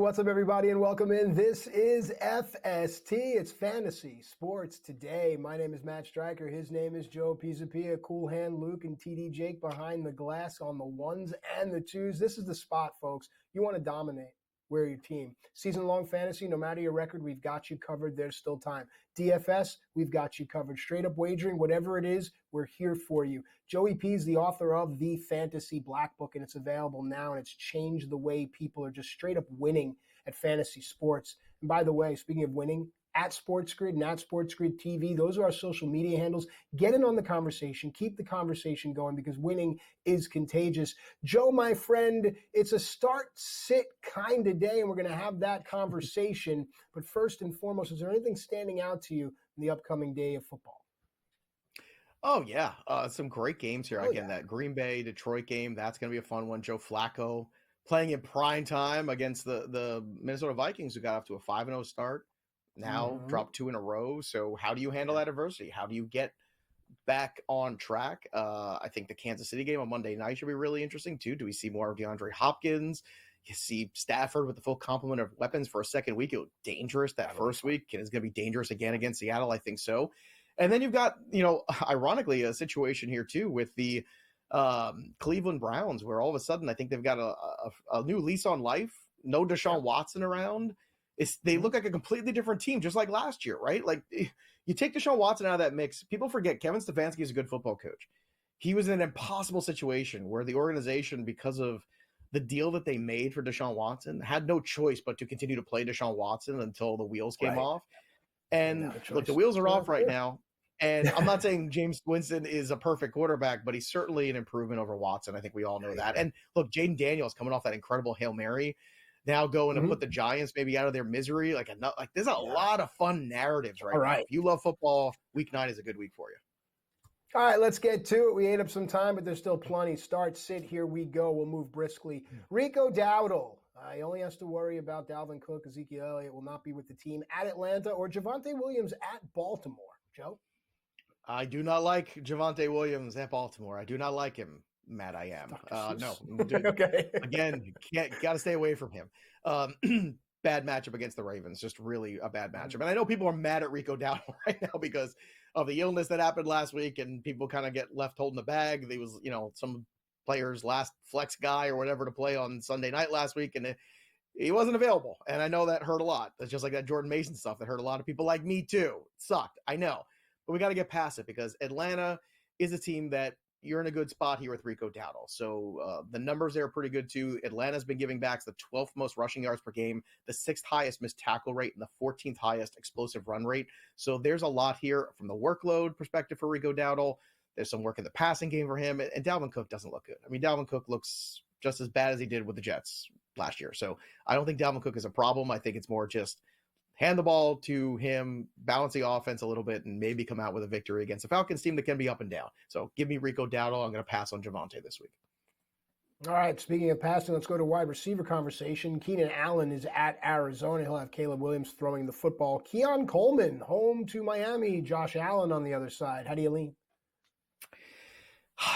What's up, everybody, and welcome in. This is FST. It's Fantasy Sports Today. My name is Matt Striker. His name is Joe Pisapia. Cool Hand Luke and TD Jake behind the glass on the ones and the twos. This is the spot, folks. You want to dominate. We're your team. Season-long fantasy, no matter your record, we've got you covered. There's still time. DFS, we've got you covered. Straight-up wagering, whatever it is, we're here for you. Joey P is the author of The Fantasy Black Book, and it's available now, and it's changed the way people are just straight-up winning at fantasy sports. And by the way, speaking of winning, at SportsGrid and at SportsGrid TV, those are our social media handles. Get in on the conversation. Keep the conversation going because winning is contagious. Joe, my friend, it's a start-sit kind of day, and we're going to have that conversation. But first and foremost, is there anything standing out to you in the upcoming day of football? Oh, yeah. Some great games here. That Green Bay-Detroit game, that's going to be a fun one. Joe Flacco playing in prime time against the Minnesota Vikings, who got off to a 5-0 start. Now dropped 2 in a row. So how do you handle that adversity? How do you get back on track? I think the Kansas City game on Monday night should be really interesting too. Do we see more of DeAndre Hopkins? You see Stafford with the full complement of weapons for a second week. It looked dangerous that first week. And it's going to be dangerous again against Seattle. I think so. And then you've got, ironically, a situation here too with the Cleveland Browns, where all of a sudden I think they've got a new lease on life. No Deshaun Watson around. They look like a completely different team, just like last year, right? Like, you take Deshaun Watson out of that mix. People forget Kevin Stefanski is a good football coach. He was in an impossible situation where the organization, because of the deal that they made for Deshaun Watson, had no choice but to continue to play Deshaun Watson until the wheels came off. And look, the wheels are off right now. And I'm not saying James Winston is a perfect quarterback, but he's certainly an improvement over Watson. I think we all know that. And look, Jaden Daniels coming off that incredible Hail Mary, now going to put the Giants maybe out of their misery. There's a lot of fun narratives right now. If you love football, week 9 is a good week for you. All right, let's get to it. We ate up some time, but there's still plenty. Start, sit, here we go. We'll move briskly. Rico Dowdle. He only has to worry about Dalvin Cook. Ezekiel Elliott will not be with the team at Atlanta, or Javonte Williams at Baltimore. Joe? I do not like Javonte Williams at Baltimore. I do not like him. Matt, I am. No. Okay. Again, got to stay away from him. Bad matchup against the Ravens. Just really a bad matchup. And I know people are mad at Rico Dowdle right now because of the illness that happened last week, and people kind of get left holding the bag. There was, some players' last flex guy or whatever to play on Sunday night last week, and he wasn't available. And I know that hurt a lot. That's just like that Jordan Mason stuff that hurt a lot of people like me too. It sucked. I know. But we got to get past it because Atlanta is a team that you're in a good spot here with Rico Dowdle. So the numbers there are pretty good too. Atlanta's been giving back the 12th most rushing yards per game, the 6th highest missed tackle rate, and the 14th highest explosive run rate. So there's a lot here from the workload perspective for Rico Dowdle. There's some work in the passing game for him. And Dalvin Cook doesn't look good. I mean, Dalvin Cook looks just as bad as he did with the Jets last year. So I don't think Dalvin Cook is a problem. I think it's more just hand the ball to him, balance the offense a little bit, and maybe come out with a victory against a Falcons team that can be up and down. So give me Rico Dowdle. I'm going to pass on Javonte this week. All right, speaking of passing, let's go to wide receiver conversation. Keenan Allen is at Arizona. He'll have Caleb Williams throwing the football. Keon Coleman home to Miami. Josh Allen on the other side. How do you lean?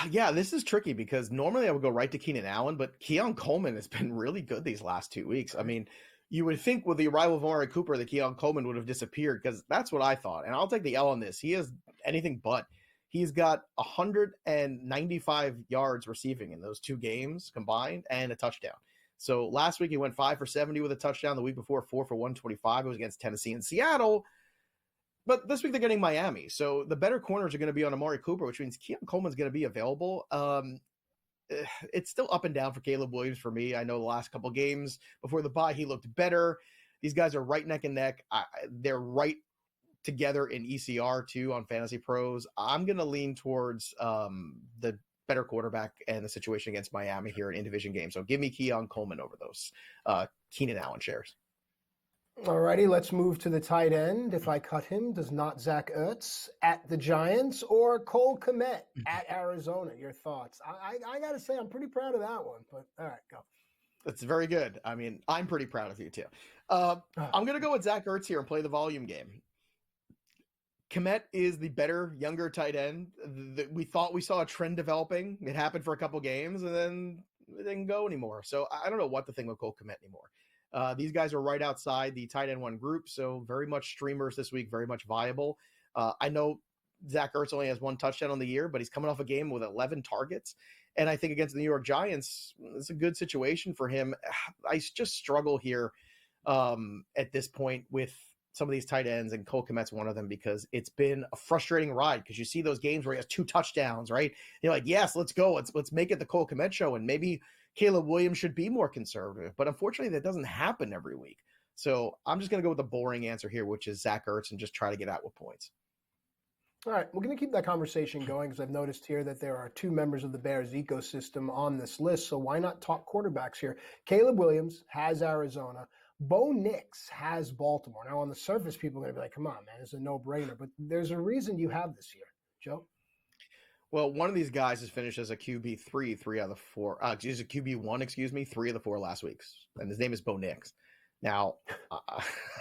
Yeah, this is tricky because normally I would go right to Keenan Allen, but Keon Coleman has been really good these last 2 weeks. I mean, you would think with the arrival of Amari Cooper that Keon Coleman would have disappeared, because that's what I thought. And I'll take the L on this. He is anything but. He's got 195 yards receiving in those 2 games combined and a touchdown. So last week he went 5 for 70 with a touchdown. The week before, 4 for 125. It was against Tennessee and Seattle. But this week they're getting Miami. So the better corners are going to be on Amari Cooper, which means Keon Coleman's going to be available. It's still up and down for Caleb Williams for me. I know the last couple games before the bye, he looked better. These guys are right neck and neck. They're right together in ECR too on Fantasy Pros. I'm going to lean towards the better quarterback and the situation against Miami here in division games. So give me Keon Coleman over those Keenan Allen shares. All righty, let's move to the tight end. If I cut him, does not Zach Ertz at the Giants or Cole Kmet at Arizona? Your thoughts? I got to say, I'm pretty proud of that one, but all right, go. That's very good. I mean, I'm pretty proud of you too. I'm going to go with Zach Ertz here and play the volume game. Kmet is the better, younger tight end. We thought we saw a trend developing. It happened for a couple games, and then it didn't go anymore. So I don't know what to think with Cole Kmet anymore. These guys are right outside the tight end one group, so very much streamers this week, very much viable. I know Zach Ertz only has 1 touchdown on the year, but he's coming off a game with 11 targets. And I think against the New York Giants, it's a good situation for him. I just struggle here at this point with some of these tight ends, and Cole Kmet's one of them, because it's been a frustrating ride, because you see those games where he has 2 touchdowns, right? You're like, yes, let's go. Let's make it the Cole Kmet show. And maybe Caleb Williams should be more conservative, but unfortunately that doesn't happen every week. So I'm just going to go with the boring answer here, which is Zach Ertz, and just try to get out with points. All right, we're going to keep that conversation going, because I've noticed here that there are 2 members of the Bears ecosystem on this list, so why not talk quarterbacks here? Caleb Williams has Arizona. Bo Nix has Baltimore. Now, on the surface, people are going to be like, come on, man, it's a no-brainer. But there's a reason you have this here. Joe? Well, one of these guys has finished as a QB3 3 out of 4. He's a QB1, 3 of the 4 last weeks. And his name is Bo Nix. Now,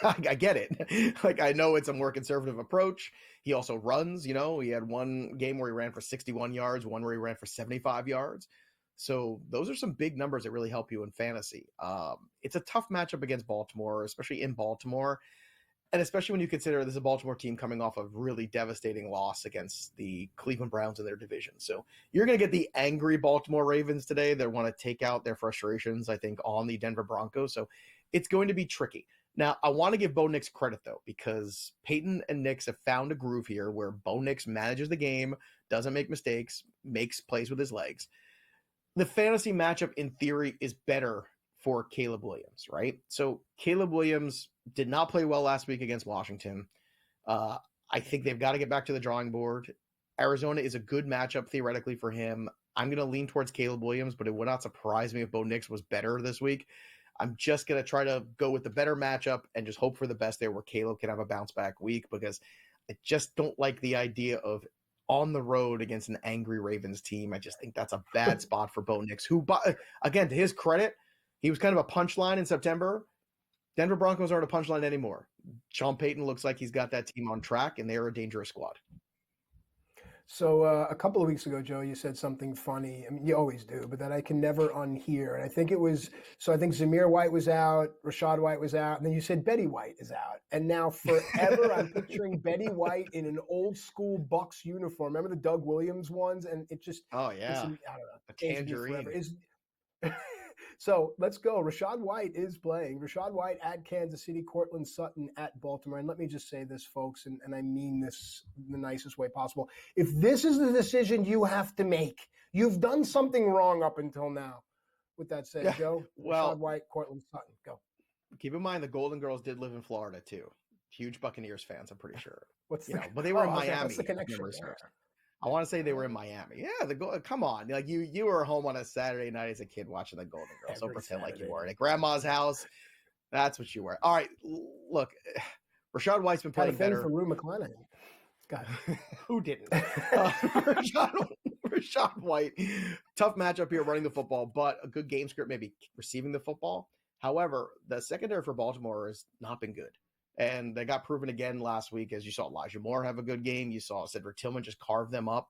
I get it. Like, I know it's a more conservative approach. He also runs, he had one game where he ran for 61 yards, one where he ran for 75 yards. So those are some big numbers that really help you in fantasy. It's a tough matchup against Baltimore, especially in Baltimore. And especially when you consider this is a Baltimore team coming off a really devastating loss against the Cleveland Browns in their division. So you're going to get the angry Baltimore Ravens today that want to take out their frustrations, I think, on the Denver Broncos. So it's going to be tricky. Now, I want to give Bo Nix credit, though, because Peyton and Nix have found a groove here where Bo Nix manages the game, doesn't make mistakes, makes plays with his legs. The fantasy matchup, in theory, is better for Caleb Williams, right? So Caleb Williams did not play well last week against Washington. I think they've got to get back to the drawing board. Arizona is a good matchup theoretically for him. I'm going to lean towards Caleb Williams, but it would not surprise me if Bo Nix was better this week. I'm just going to try to go with the better matchup and just hope for the best there, where Caleb can have a bounce back week, because I just don't like the idea of on the road against an angry Ravens team. I just think that's a bad spot for Bo Nix, who, again, to his credit, he was kind of a punchline in September. Denver Broncos aren't a punchline anymore. Sean Payton looks like he's got that team on track, and they're a dangerous squad. So a couple of weeks ago, Joe, you said something funny. I mean, you always do, but that I can never unhear. And I think it was, I think Zamir White was out, Rachaad White was out, and then you said Betty White is out. And now forever I'm picturing Betty White in an old school Bucks uniform. Remember the Doug Williams ones? And it just, oh yeah, I don't know, a tangerine. So let's go. Rachaad White is playing. Rachaad White at Kansas City, Cortland Sutton at Baltimore. And let me just say this, folks, and I mean this in the nicest way possible. If this is the decision you have to make, you've done something wrong up until now. With that said, Joe, Rachaad White, Cortland Sutton, go. Keep in mind the Golden Girls did live in Florida too. Huge Buccaneers fans, I'm pretty sure. But they were in Miami. What's the connection? I want to say they were in Miami. Yeah, come on. Like you were home on a Saturday night as a kid watching the Golden Girls. Don't pretend like you weren't at grandma's house. That's what you were. All right, look, Rachaad White's been playing better. For Rue McClanahan. Who didn't? Rachaad White, tough matchup here running the football, but a good game script, maybe receiving the football. However, the secondary for Baltimore has not been good. And they got proven again last week, as you saw Elijah Moore have a good game. You saw Cedric Tillman just carve them up.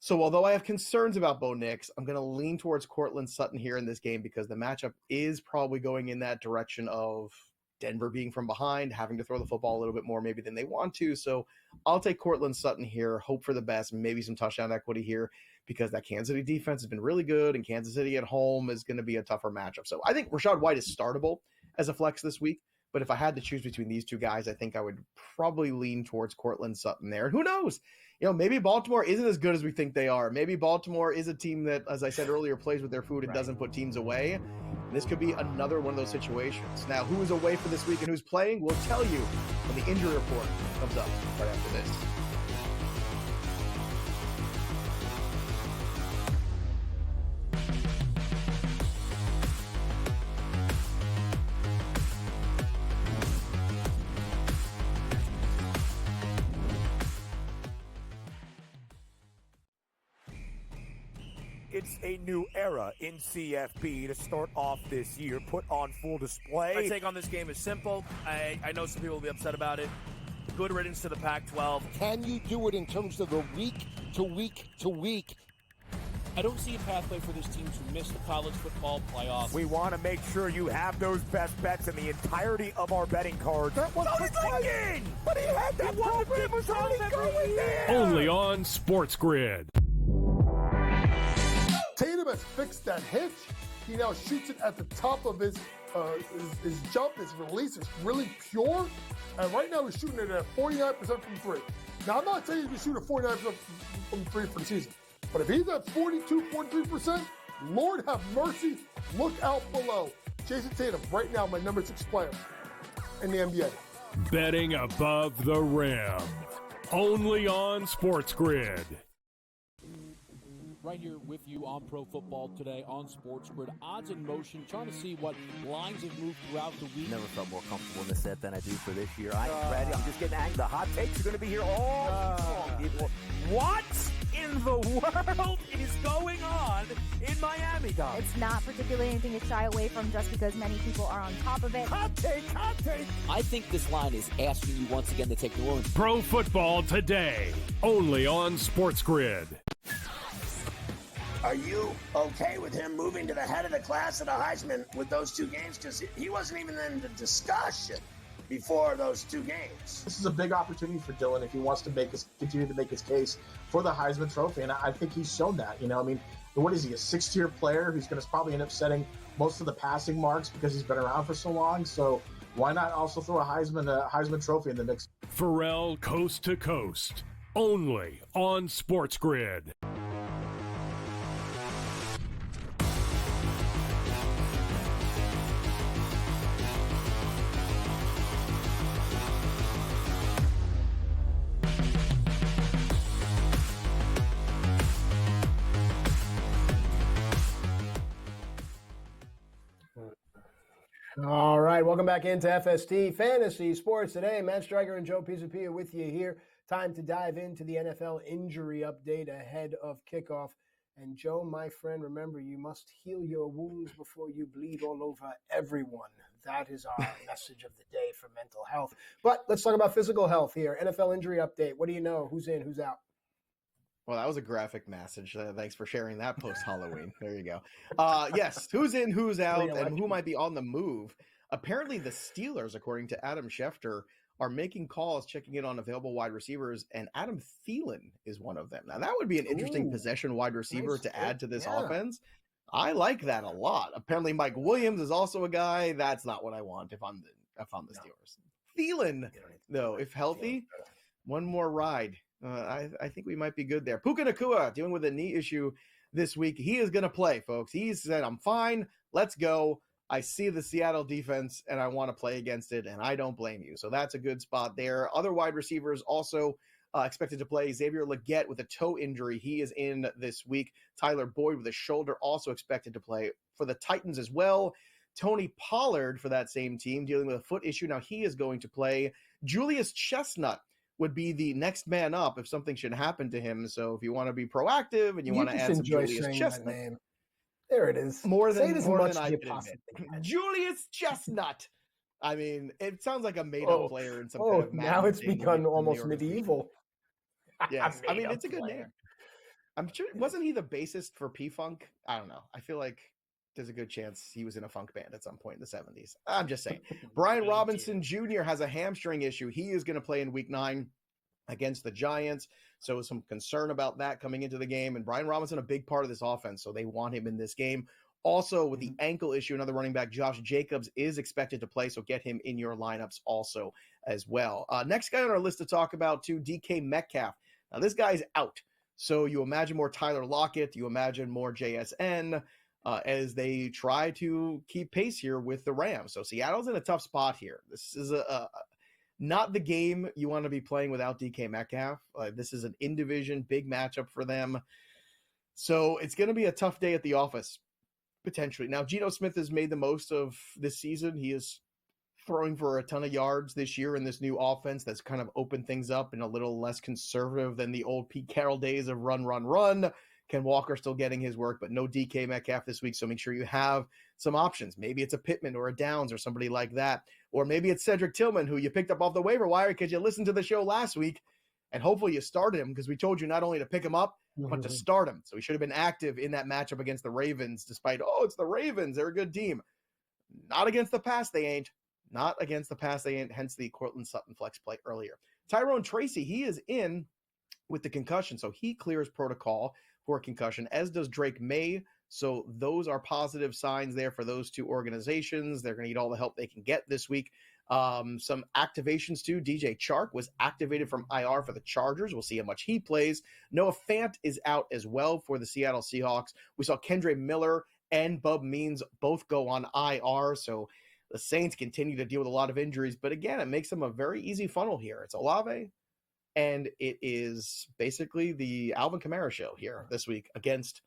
So although I have concerns about Bo Nix, I'm going to lean towards Cortland Sutton here in this game, because the matchup is probably going in that direction of Denver being from behind, having to throw the football a little bit more maybe than they want to. So I'll take Cortland Sutton here, hope for the best, maybe some touchdown equity here, because that Kansas City defense has been really good, and Kansas City at home is going to be a tougher matchup. So I think Rachaad White is startable as a flex this week. But if I had to choose between these two guys, I think I would probably lean towards Cortland Sutton there. And who knows? Maybe Baltimore isn't as good as we think they are. Maybe Baltimore is a team that, as I said earlier, plays with their food and doesn't put teams away. This could be another one of those situations. Now, who is away for this week and who's playing? We'll tell you when the injury report comes up right after this. It's a new era in CFP to start off this year, put on full display. My take on this game is simple. I know some people will be upset about it. Good riddance to the Pac-12. Can you do it in terms of the week to week to week? I don't see a pathway for this team to miss the college football playoffs. We want to make sure you have those best bets in the entirety of our betting cards. That was thinking! But he had that program was already going there! Only on SportsGrid. Tatum has fixed that hitch. He now shoots it at the top of his jump. His release is really pure. And right now he's shooting it at 49% from three. Now, I'm not saying he's going to shoot at 49% from three for the season. But if he's at 42, 43%, Lord have mercy, look out below. Jason Tatum, right now, my number 6 player in the NBA. Betting above the rim. Only on SportsGrid. Right here with you on Pro Football Today on SportsGrid. Odds in motion, trying to see what lines have moved throughout the week. Never felt more comfortable in this set than I do for this year. I am ready. I'm just getting angry. The hot takes are going to be here all long, people. What in the world is going on in Miami, Dom? It's not particularly anything to shy away from just because many people are on top of it. Hot take, hot take. I think this line is asking you once again to take New Orleans. Pro Football Today. Only on SportsGrid. Are you okay with him moving to the head of the class of the Heisman with those 2 games? Because he wasn't even in the discussion before those 2 games. This is a big opportunity for Dylan if he wants to continue to make his case for the Heisman Trophy, and I think he's shown that. You know, I mean, what is he, a 6th-tier player who's going to probably end up setting most of the passing marks because he's been around for so long? So why not also throw a Heisman Trophy in the mix? Pharrell Coast to Coast. Only on SportsGrid. All right, welcome back into FST Fantasy Sports Today. Matt Striker and Joe Pisapia with you here. Time to dive into the NFL injury update ahead of kickoff. And Joe, my friend, remember, you must heal your wounds before you bleed all over everyone. That is our message of the day for mental health. But let's talk about physical health here. NFL injury update. What do you know? Who's in? Who's out? Well, that was a graphic message. Thanks for sharing that post-Halloween. There you go. Yes, who's in, who's out, and who might be on the move. Apparently, the Steelers, according to Adam Schefter, are making calls, checking in on available wide receivers, and Adam Thielen is one of them. Now, that would be an interesting possession wide receiver to add to this offense. I like that a lot. Apparently, Mike Williams is also a guy. That's not what I want if I'm the Steelers. Thielen, though, if healthy, one more ride. I think we might be good there. Puka Nacua dealing with a knee issue this week. He is going to play, folks. He said, I'm fine. Let's go. I see the Seattle defense, and I want to play against it, and I don't blame you. So that's a good spot there. Other wide receivers also expected to play. Xavier Legette with a toe injury. He is in this week. Tyler Boyd with a shoulder also expected to play. For the Titans as well, Tony Pollard for that same team dealing with a foot issue. Now he is going to play. Julius Chestnut would be the next man up if something should happen to him. So if you want to be proactive and you want to add some Julius Chestnut. Name. There it is. More than I could admit. Julius Chestnut. I mean, it sounds like a made-up player in some kind of now it's become almost medieval. Yes, I mean, it's a good name. I'm sure, wasn't he the bassist for P-Funk? I don't know. I feel like there's a good chance he was in a funk band at some point in the 70s. I'm just saying. Brian Robinson Jr. has a hamstring issue. He is going to play in week 9 against the Giants. So some concern about that coming into the game. And Brian Robinson, a big part of this offense, so they want him in this game. Also, with the ankle issue, another running back, Josh Jacobs, is expected to play, so get him in your lineups also as well. Next guy on our list to talk about, too, DK Metcalf. Now, this guy's out. So you imagine more Tyler Lockett. You imagine more JSN. As they try to keep pace here with the Rams. So Seattle's in a tough spot here. This is not the game you want to be playing without DK Metcalf. This is an in-division, big matchup for them. So it's going to be a tough day at the office, potentially. Now, Geno Smith has made the most of this season. He is throwing for a ton of yards this year in this new offense that's kind of opened things up and a little less conservative than the old Pete Carroll days of run, run, run. Ken Walker still getting his work, but no DK Metcalf this week, so make sure you have some options. Maybe it's a Pittman or a Downs or somebody like that. Or maybe it's Cedric Tillman, who you picked up off the waiver wire because you listened to the show last week And hopefully you started him because we told you not only to pick him up, but to start him. So he should have been active in that matchup against the Ravens, despite, it's the Ravens. They're a good team. Not against the pass, they ain't. Not against the pass, they ain't. Hence the Cortland Sutton flex play earlier. Tyrone Tracy, he is in with the concussion, so he clears protocol for concussion, as does Drake May. So those are positive signs there for those two organizations. They're going to need all the help they can get this week. Some activations too. DJ Chark was activated from IR for the Chargers. We'll see how much he plays. Noah Fant is out as well for the Seattle Seahawks. We saw Kendre Miller and Bub Means both go on IR. So the Saints continue to deal with a lot of injuries. But again, it makes them a very easy funnel here. It's Olave, and it is basically the Alvin Kamara show here this week against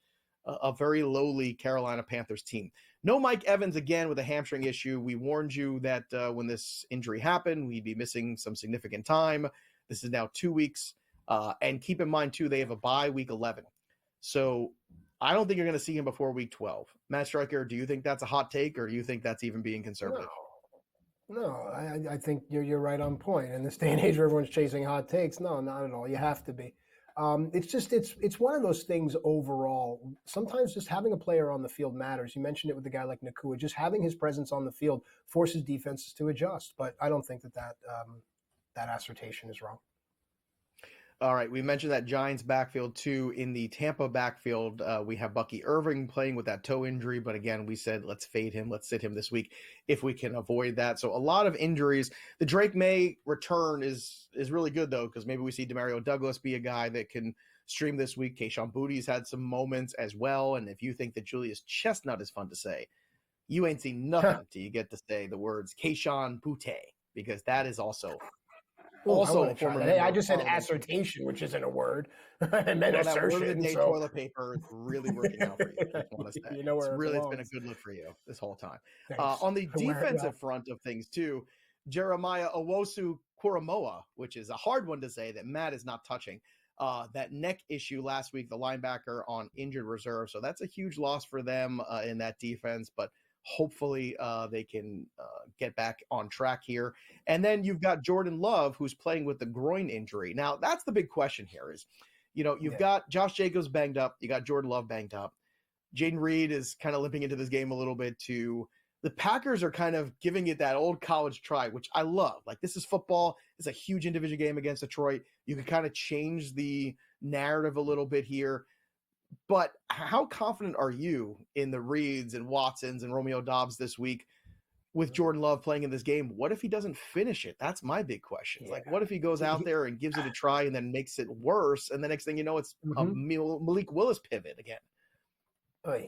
a very lowly Carolina Panthers team. No Mike Evans again with a hamstring issue. We warned you that when this injury happened, we'd be missing some significant time. This is now 2 weeks. And keep in mind, too, they have a bye week 11. So I don't think you're going to see him before week 12. Matt Striker, do you think that's a hot take, or do you think that's even being conservative? No, I think you're right on point. In this day and age where everyone's chasing hot takes, no, not at all. You have to be. It's one of those things overall. Sometimes just having a player on the field matters. You mentioned it with a guy like Nakua. Just having his presence on the field forces defenses to adjust. But I don't think that assertion is wrong. All right, we mentioned that Giants backfield too. In the Tampa backfield, we have Bucky Irving playing with that toe injury, but again, we said let's fade him, let's sit him this week if we can avoid that. So a lot of injuries. The Drake May return is really good though, because maybe we see Demario Douglas be a guy that can stream this week. Kayshon Boutte's had some moments as well, and if you think that Julius Chestnut is fun to say, you ain't seen nothing till you get to say the words Kayshon Boutte, because that is also a former. Hey, I just said assertion, which isn't a word, and then assertion. That word of the day toilet paper is really working out for you. I just want to say. It's been a good look for you this whole time. On the defensive front of things too, Jeremiah Owusu-Koramoah, which is a hard one to say that Matt is not touching. That neck issue last week, the linebacker on injured reserve, so that's a huge loss for them in that defense, but hopefully they can get back on track here. And then you've got Jordan Love, who's playing with the groin injury. Now, that's the big question here is, you've got Josh Jacobs banged up. You got Jordan Love banged up. Jaden Reed is kind of limping into this game a little bit too. The Packers are kind of giving it that old college try, which I love. Like, this is football. It's a huge individual game against Detroit. You can kind of change the narrative a little bit here. But how confident are you in the Reeds and Watsons and Romeo Doubs this week with Jordan Love playing in this game? What if he doesn't finish it? That's my big question. Yeah. Like, what if he goes out there and gives it a try and then makes it worse? And the next thing you know, it's a Malik Willis pivot again.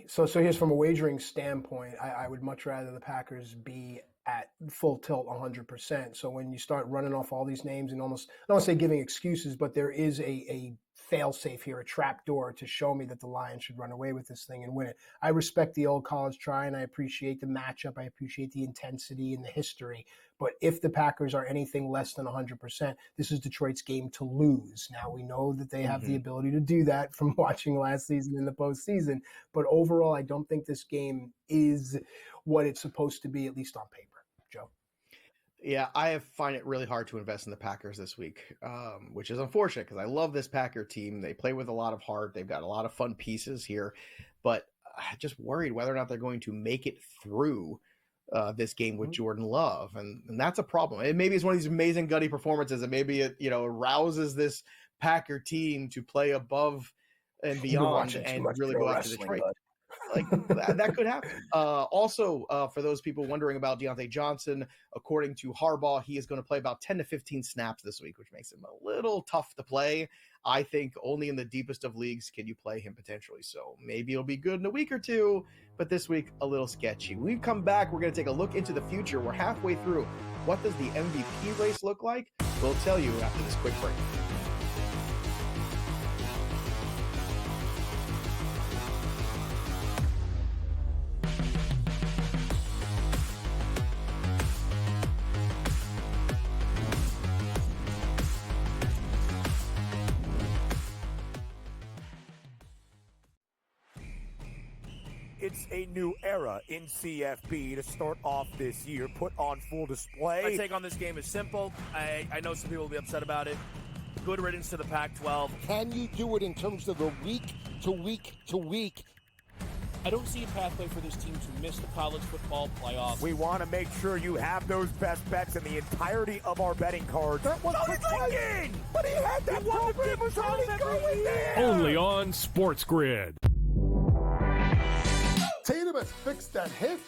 So here's from a wagering standpoint, I would much rather the Packers be at full tilt 100%. So when you start running off all these names and almost, I don't want to say giving excuses, but there is a fail-safe here, a trap door to show me that the Lions should run away with this thing and win it. I respect the old college try, and I appreciate the matchup. I appreciate the intensity and the history. But if the Packers are anything less than 100%, this is Detroit's game to lose. Now, we know that they have the ability to do that from watching last season in the postseason. But overall, I don't think this game is what it's supposed to be, at least on paper. Joe? Yeah, I find it really hard to invest in the Packers this week, which is unfortunate because I love this Packer team. They play with a lot of heart. They've got a lot of fun pieces here, but I'm just worried whether or not they're going to make it through this game with Jordan Love, and that's a problem. And maybe it's one of these amazing gutty performances, and maybe it rouses this Packer team to play above and beyond and really go after Detroit. Like that could happen. Also, for those people wondering about Deontay Johnson, according to Harbaugh, he is going to play about 10 to 15 snaps this week, which makes him a little tough to play. I think only in the deepest of leagues can you play him potentially. So maybe it'll be good in a week or two, but this week a little sketchy. When we come back, we're going to take a look into the future. We're halfway through. What does the MVP race look like? We'll tell you after this quick break. It's a new era in CFB to start off this year, put on full display. My take on this game is simple. I know some people will be upset about it. good riddance to the Pac-12. Can you do it in terms of the week to week to week? I don't see a pathway for this team to miss the college football playoffs. We want to make sure you have those best bets in the entirety of our betting cards. That was Lincoln! But he had that program was already going there! Only on SportsGrid. Tatum has fixed that hitch.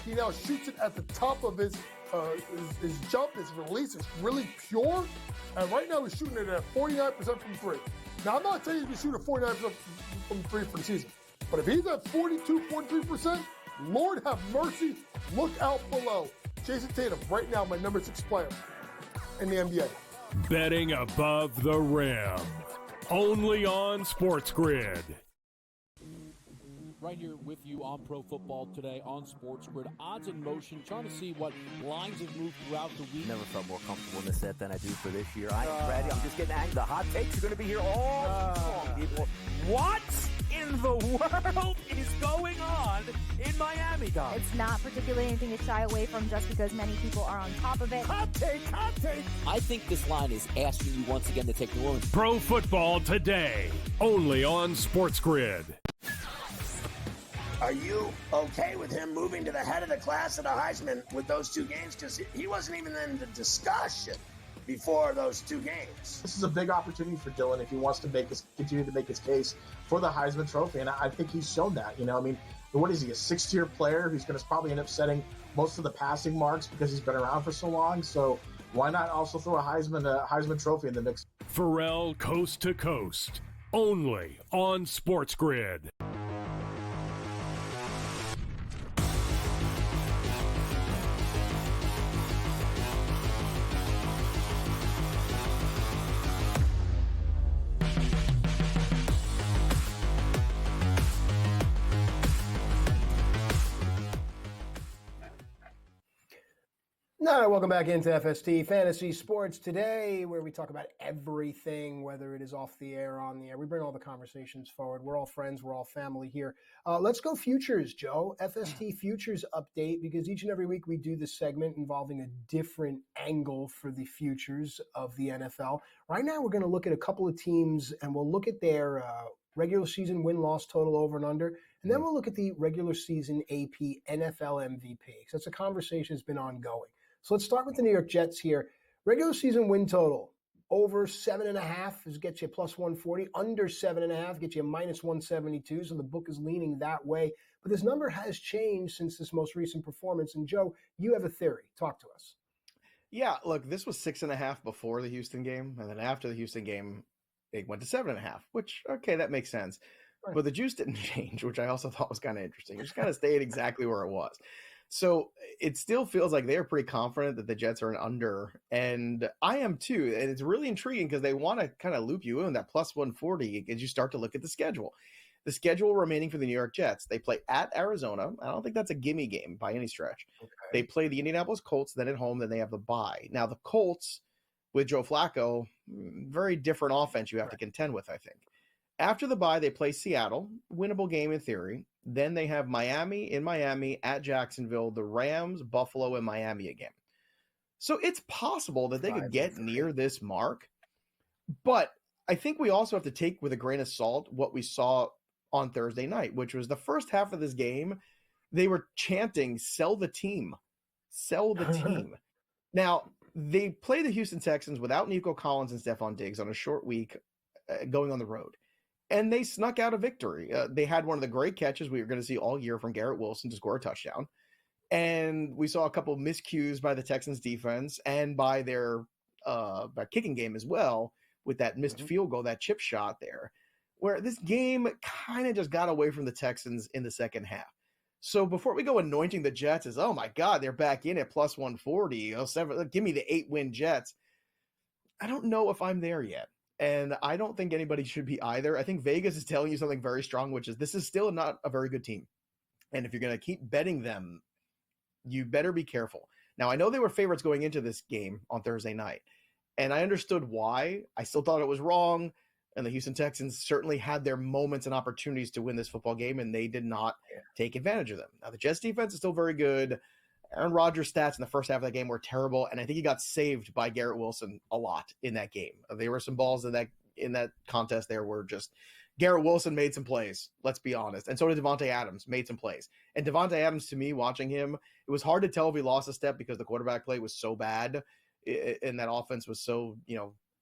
He now shoots it at the top of his jump. His release is really pure. And right now he's shooting it at 49% from three. Now, I'm not saying he's going to shoot at 49% from three for the season. But if he's at 42, 43%, Lord have mercy, look out below. Jason Tatum, right now, my number 6 player in the NBA. Betting above the rim. Only on SportsGrid. Right here with you on Pro Football Today on SportsGrid. Odds in motion, trying to see what lines have moved throughout the week. Never felt more comfortable in this set than I do for this year. Brady, I'm just getting angry. The hot takes are going to be here all long, people. What in the world is going on in Miami, guys? It's not particularly anything to shy away from just because many people are on top of it. Hot take, hot take. I think this line is asking you once again to take New Orleans. Pro Football Today. Only on SportsGrid. Are you okay with him moving to the head of the class of the Heisman with those two games? Because he wasn't even in the discussion before those two games. This is a big opportunity for Dylan if he wants to continue to make his case for the Heisman Trophy, and I think he's shown that. You know, I mean, what is he, a 6th-tier player who's going to probably end up setting most of the passing marks because he's been around for so long? So why not also throw a Heisman Trophy in the mix? Pharrell Coast to Coast. Only on SportsGrid. All right, welcome back into FST Fantasy Sports Today, where we talk about everything, whether it is off the air or on the air. We bring all the conversations forward. We're all friends. We're all family here. Let's go futures, Joe. FST Futures Update, because each and every week we do this segment involving a different angle for the futures of the NFL. Right now we're going to look at a couple of teams, and we'll look at their regular season win-loss total over and under, and then we'll look at the regular season AP NFL MVP. So that's a conversation that's been ongoing. So let's start with the New York Jets here. Regular season win total over 7.5 gets you plus 140. Under 7.5 gets you minus 172. So the book is leaning that way. But this number has changed since this most recent performance. And Joe, you have a theory. Talk to us. Yeah, look, this was 6.5 before the Houston game, and then after the Houston game, it went to 7.5. Which, okay, that makes sense. Right. But the juice didn't change, which I also thought was kind of interesting. It just kind of stayed exactly where it was. So it still feels like they're pretty confident that the Jets are an under, and I am too. And it's really intriguing because they want to kind of loop you in that plus 140 as you start to look at the schedule. The schedule remaining for the New York Jets, they play at Arizona. I don't think that's a gimme game by any stretch. Okay. They play the Indianapolis Colts, then at home, then they have the bye. Now the Colts with Joe Flacco, very different offense you have to contend with, I think. After the bye, they play Seattle, winnable game in theory. Then they have Miami, at Jacksonville, the Rams, Buffalo, and Miami again. So it's possible that they could get near this mark. But I think we also have to take with a grain of salt what we saw on Thursday night, which was the first half of this game, they were chanting, sell the team. Sell the team. Now, they play the Houston Texans without Nico Collins and Stephon Diggs on a short week going on the road. And they snuck out a victory. They had one of the great catches we were going to see all year from Garrett Wilson to score a touchdown. And we saw a couple of miscues by the Texans defense and by their by kicking game as well with that missed field goal, that chip shot there, where this game kind of just got away from the Texans in the second half. So before we go anointing the Jets as, oh my God, they're back in at plus 140, give me the 8-win Jets. I don't know if I'm there yet. And I don't think anybody should be either. I think Vegas is telling you something very strong, which is this is still not a very good team. And if you're going to keep betting them, you better be careful. Now, I know they were favorites going into this game on Thursday night, and I understood why. I still thought it was wrong, and the Houston Texans certainly had their moments and opportunities to win this football game, and they did not take advantage of them. Now, the Jets defense is still very good, Aaron Rodgers' stats in the first half of that game were terrible, and I think he got saved by Garrett Wilson a lot in that game. There were some balls in that contest there where just Garrett Wilson made some plays, let's be honest. And so did Devontae Adams, made some plays. And Devontae Adams, to me, watching him, it was hard to tell if he lost a step because the quarterback play was so bad and that offense was so,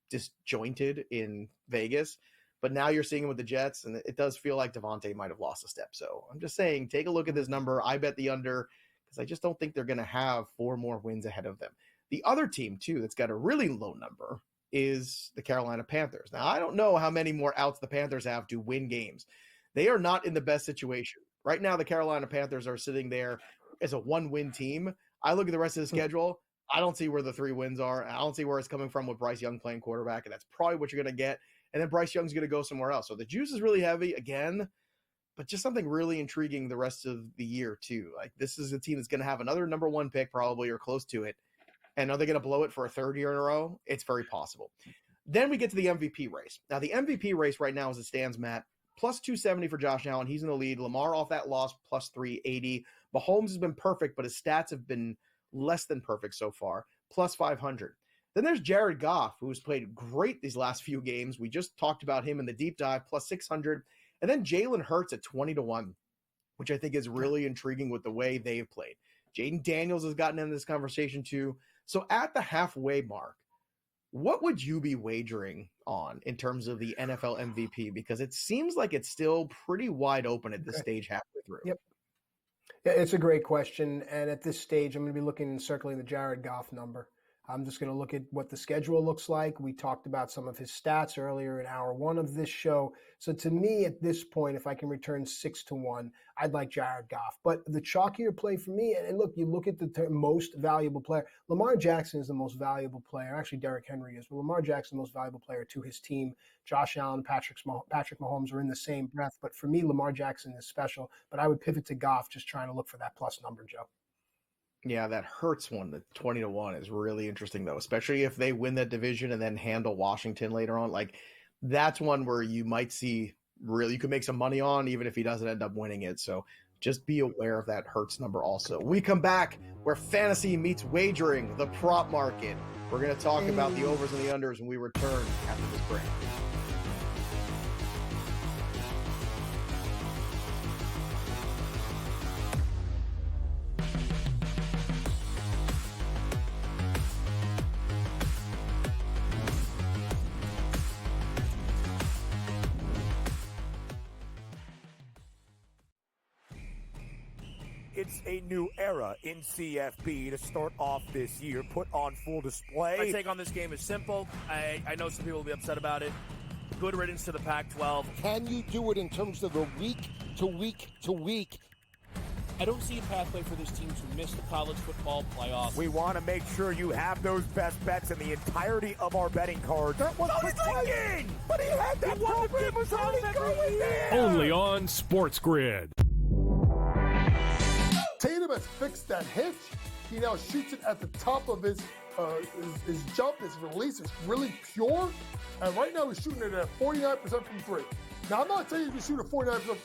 disjointed in Vegas. But now you're seeing him with the Jets, and it does feel like Devontae might have lost a step. So I'm just saying, take a look at this number. I bet the under because I just don't think they're going to have 4 more wins ahead of them. The other team, too, that's got a really low number is the Carolina Panthers. Now, I don't know how many more outs the Panthers have to win games. They are not in the best situation. Right now, the Carolina Panthers are sitting there as a 1-win team. I look at the rest of the schedule. I don't see where the 3 wins are. I don't see where it's coming from with Bryce Young playing quarterback, and that's probably what you're going to get. And then Bryce Young's going to go somewhere else. So the juice is really heavy again, but just something really intriguing the rest of the year, too. Like, this is a team that's going to have another number 1 pick probably or close to it. And are they going to blow it for a 3rd year in a row? It's very possible. Then we get to the MVP race. Now, the MVP race right now as it stands, Matt, plus 270 for Josh Allen. He's in the lead. Lamar off that loss, plus 380. Mahomes has been perfect, but his stats have been less than perfect so far, plus 500. Then there's Jared Goff, who's played great these last few games. We just talked about him in the deep dive, plus 600. And then Jalen Hurts at 20-1, which I think is really intriguing with the way they've played. Jaden Daniels has gotten into this conversation too. So at the halfway mark, what would you be wagering on in terms of the NFL MVP? Because it seems like it's still pretty wide open at this stage halfway through. Yep. Yeah, it's a great question. And at this stage, I'm going to be looking and circling the Jared Goff number. I'm just going to look at what the schedule looks like. We talked about some of his stats earlier in hour 1 of this show. So to me, at this point, if I can return 6-1, I'd like Jared Goff. But the chalkier play for me, and look, you look at the most valuable player. Lamar Jackson is the most valuable player. Actually, Derrick Henry is. But Lamar Jackson is the most valuable player to his team. Josh Allen, Patrick Mahomes are in the same breath. But for me, Lamar Jackson is special. But I would pivot to Goff, just trying to look for that plus number, Joe. Yeah, that Hurts one, the 20-1 is really interesting though, especially if they win that division and then handle Washington later on. Like, that's one where you might see you could make some money on, even if he doesn't end up winning it. So just be aware of that Hurts number also. We come back where fantasy meets wagering, the prop market. We're going to talk about the overs and the unders when we return after this break. It's a new era in CFB to start off this year, put on full display. My take on this game is simple. I know some people will be upset about it. Good riddance to the Pac-12. Can you do it in terms of the week to week to week? I don't see a pathway for this team to miss the college football playoffs. We want to make sure you have those best bets in the entirety of our betting cards. That was thinking! But he had that program was already going there! Only on SportsGrid. Tatum has fixed that hitch. He now shoots it at the top of his jump. His release is really pure. And right now he's shooting it at 49% from 3. Now, I'm not saying he's going to shoot at 49%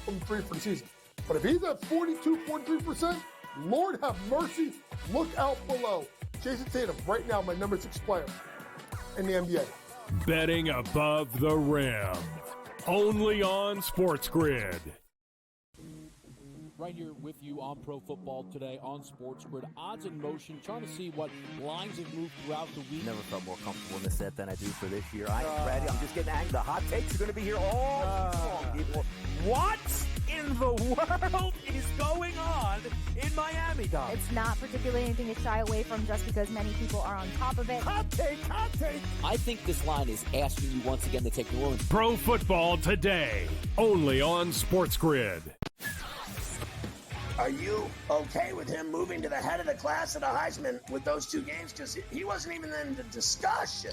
from 3 for the season. But if he's at 42, 43%, Lord have mercy, look out below. Jason Tatum, right now, my number 6 player in the NBA. Betting above the rim. Only on SportsGrid. Right here with you on Pro Football Today on SportsGrid. Odds in motion, trying to see what lines have moved throughout the week. Never felt more comfortable in the set than I do for this year. I am ready. I'm just getting angry. The hot takes are going to be here all long, people. What in the world is going on in Miami, Dom? It's not particularly anything to shy away from just because many people are on top of it. Hot take, hot take. I think this line is asking you once again to take New Orleans. Pro Football Today. Only on SportsGrid. Are you okay with him moving to the head of the class at a Heisman with those 2 games? Because he wasn't even in the discussion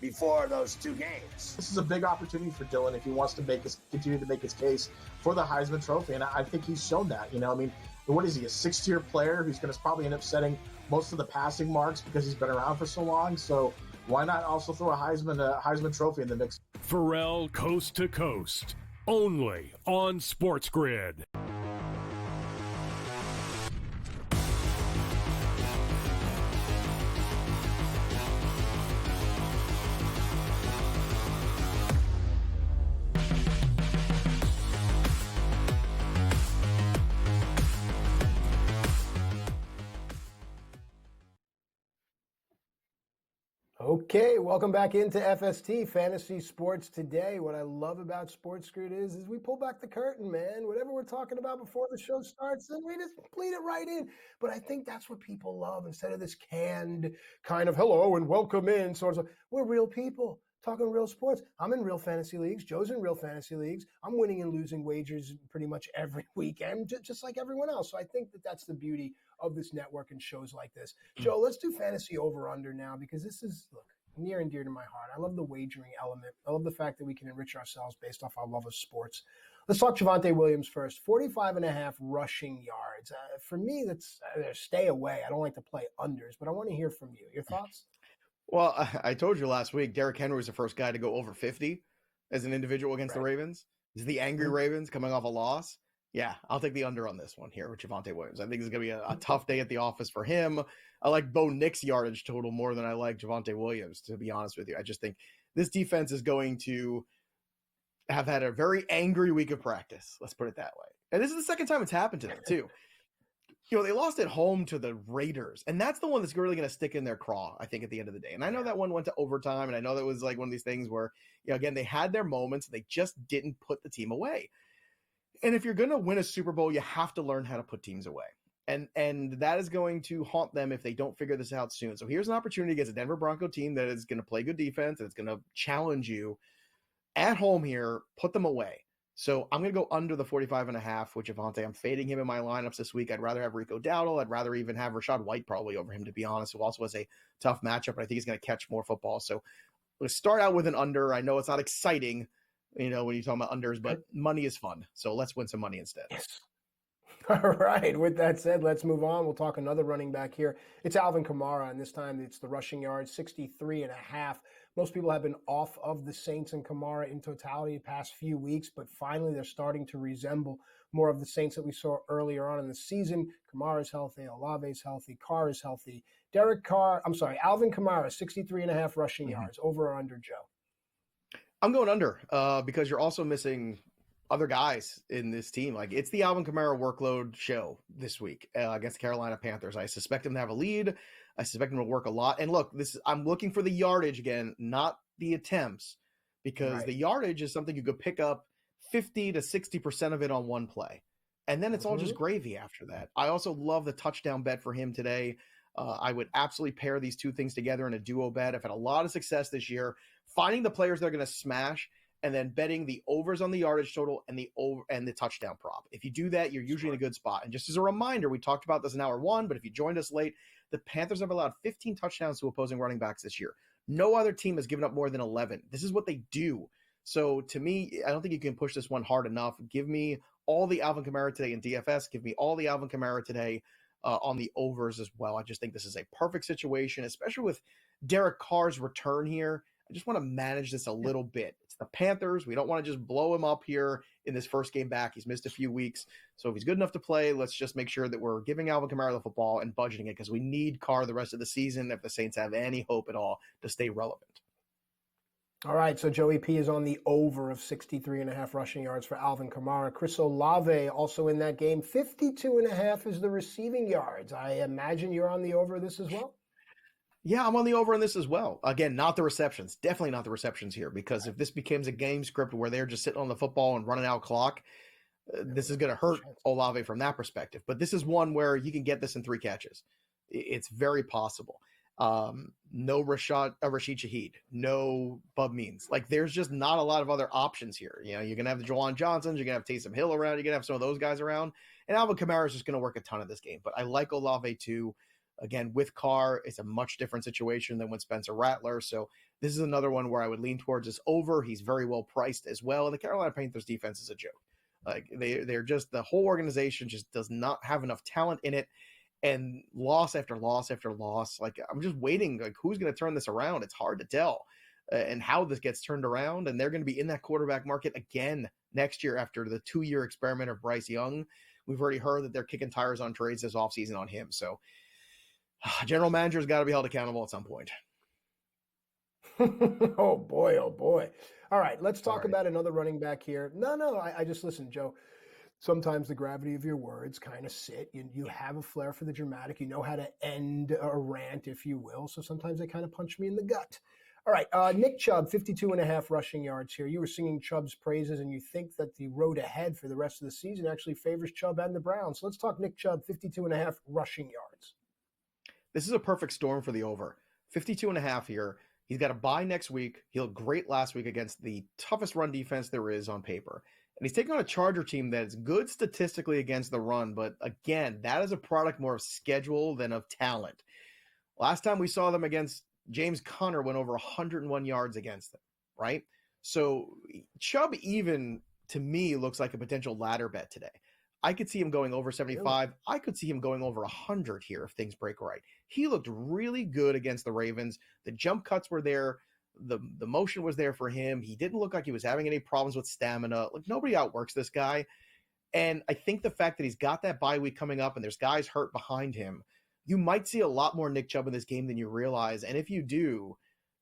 before those 2 games. This is a big opportunity for Dylan if he wants to continue to make his case for the Heisman Trophy, and I think he's shown that. I mean, what is he, a 6th-tier player who's going to probably end up setting most of the passing marks because he's been around for so long? So why not also throw a Heisman Trophy in the mix? Pharrell Coast to Coast. Only on SportsGrid. Okay, welcome back into FST, Fantasy Sports Today. What I love about SportsGrid is we pull back the curtain, man. Whatever we're talking about before the show starts, then we just bleed it right in. But I think that's what people love instead of this canned kind of hello and welcome in sort of. We're real people talking real sports. I'm in real fantasy leagues. Joe's in real fantasy leagues. I'm winning and losing wagers pretty much every weekend, just like everyone else. So I think that's the beauty of this network and shows like this. Joe, let's do fantasy over-under now because this is, look, near and dear to my heart. I love the wagering element. I love the fact that we can enrich ourselves based off our love of sports. Let's talk Javonte Williams first. 45.5 rushing yards. For me, that's stay away. I don't like to play unders, but I want to hear from you. Your thoughts? Well, I told you last week, Derrick Henry was the first guy to go over 50 as an individual against the Ravens. This is the angry Ravens coming off a loss. Yeah, I'll take the under on this one here with Javonte Williams. I think it's going to be a tough day at the office for him. I like Bo Nix's yardage total more than I like Javonte Williams, to be honest with you. I just think this defense is going to have had a very angry week of practice. Let's put it that way. And this is the second time it's happened to them, too. They lost at home to the Raiders, and that's the one that's really going to stick in their craw, I think, at the end of the day. And I know that one went to overtime, and I know that was like one of these things where, again, they had their moments, and they just didn't put the team away. And if you're going to win a Super Bowl, you have to learn how to put teams away. And that is going to haunt them if they don't figure this out soon. So here's an opportunity against a Denver Bronco team that is going to play good defense, and it's going to challenge you at home here, put them away. So I'm going to go under the 45.5 with Javonte. I'm fading him in my lineups this week. I'd rather have Rico Dowdle. I'd rather even have Rachaad White probably over him, to be honest, who also has a tough matchup. But I think he's going to catch more football. So let's start out with an under. I know it's not exciting, when you're talking about unders, but money is fun. So let's win some money instead. Yes. All right. With that said, let's move on. We'll talk another running back here. It's Alvin Kamara, and this time it's the rushing yards, 63.5. Most people have been off of the Saints and Kamara in totality the past few weeks, but finally they're starting to resemble more of the Saints that we saw earlier on in the season. Kamara's healthy, Olave's healthy, Carr is healthy. Alvin Kamara, 63.5 rushing yards. Over or under, Joe? I'm going under because you're also missing other guys in this team. Like, it's the Alvin Kamara workload show this week against the Carolina Panthers. I suspect him to have a lead. I suspect him to work a lot. And look, I'm looking for the yardage again, not the attempts, because the yardage is something you could pick up 50 to 60% of it on one play. And then it's all just gravy after that. I also love the touchdown bet for him today. I would absolutely pair these two things together in a duo bet. I've had a lot of success this year finding the players that are going to smash and then betting the overs on the yardage total and the touchdown prop. If you do that, you're usually in a good spot. And just as a reminder, we talked about this in hour one, but if you joined us late, the Panthers have allowed 15 touchdowns to opposing running backs this year. No other team has given up more than 11. This is what they do. So to me, I don't think you can push this one hard enough. Give me all the Alvin Kamara today in DFS. Give me all the Alvin Kamara today on the overs as well. I just think this is a perfect situation, especially with Derek Carr's return here. I just want to manage this a little bit. It's the Panthers. We don't want to just blow him up here in this first game back. He's missed a few weeks. So if he's good enough to play, let's just make sure that we're giving Alvin Kamara the football and budgeting it because we need Carr the rest of the season if the Saints have any hope at all to stay relevant. All right, so Joey P is on the over of 63.5 rushing yards for Alvin Kamara. Chris Olave also in that game. 52.5 is the receiving yards. I imagine you're on the over of this as well? Yeah, I'm on the over on this as well. Again, not the receptions. Definitely not the receptions here, because if this becomes a game script where they're just sitting on the football and running out clock, this is going to hurt Olave from that perspective. But this is one where you can get this in 3 catches. It's very possible. No Rashid Shaheed, no Bub Means. Like, there's just not a lot of other options here. You're going to have the Jawan Johnsons, you're going to have Taysom Hill around, you're going to have some of those guys around, and Alvin Kamara is just going to work a ton of this game. But I like Olave too. Again, with Carr, it's a much different situation than with Spencer Rattler. So this is another one where I would lean towards this over. He's very well priced as well. And the Carolina Panthers defense is a joke. Like, they're just, the whole organization just does not have enough talent in it. And loss after loss after loss. Like, I'm just waiting, like, who's going to turn this around? It's hard to tell and how this gets turned around. And they're going to be in that quarterback market again next year after the 2-year experiment of Bryce Young. We've already heard that they're kicking tires on trades this offseason on him. So general manager's got to be held accountable at some point. Oh boy. All right, let's talk about another running back here. No, I just listen, Joe. sometimes the gravity of your words kind of sit. You have a flair for the dramatic. You know how to end a rant, if you will. So sometimes they kind of punch me in the gut. All right, Nick Chubb, 52.5 rushing yards here. You were singing Chubb's praises, and you think that the road ahead for the rest of the season actually favors Chubb and the Browns. So let's talk Nick Chubb, 52.5 rushing yards. This is a perfect storm for the over. 52.5 here. He's got a bye next week. He looked great last week against the toughest run defense there is on paper. And he's taking on a Charger team that is good statistically against the run, but again, that is a product more of schedule than of talent. Last time we saw them against James Conner went over 101 yards against them, right? So Chubb even, to me, looks like a potential ladder bet today. I could see him going over 75. I could see him going over 100 here if things break right. He looked really good against the Ravens. The jump cuts were there. The motion was there for him. He didn't look like he was having any problems with stamina. Like, nobody outworks this guy. And I think the fact that he's got that bye week coming up and there's guys hurt behind him, you might see a lot more Nick Chubb in this game than you realize. And if you do,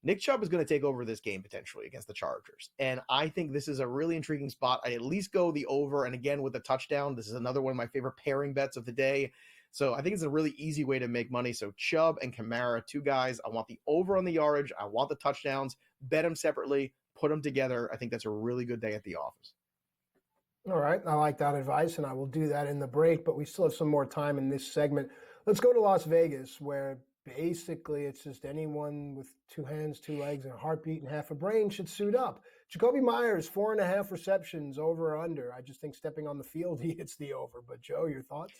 Nick Chubb is going to take over this game potentially against the Chargers. And I think this is a really intriguing spot. I'd at least go the over. And again, with a touchdown, this is another one of my favorite pairing bets of the day. So I think it's a really easy way to make money. So Chubb and Kamara, two guys. I want the over on the yardage. I want the touchdowns. Bet them separately. Put them together. I think that's a really good day at the office. All right. I like that advice, and I will do that in the break. But we still have some more time in this segment. Let's go to Las Vegas, where basically it's just anyone with two hands, two legs, and a heartbeat and half a brain should suit up. Jacoby Myers, 4.5 receptions, over or under. I just think stepping on the field, he hits the over. But Joe, your thoughts?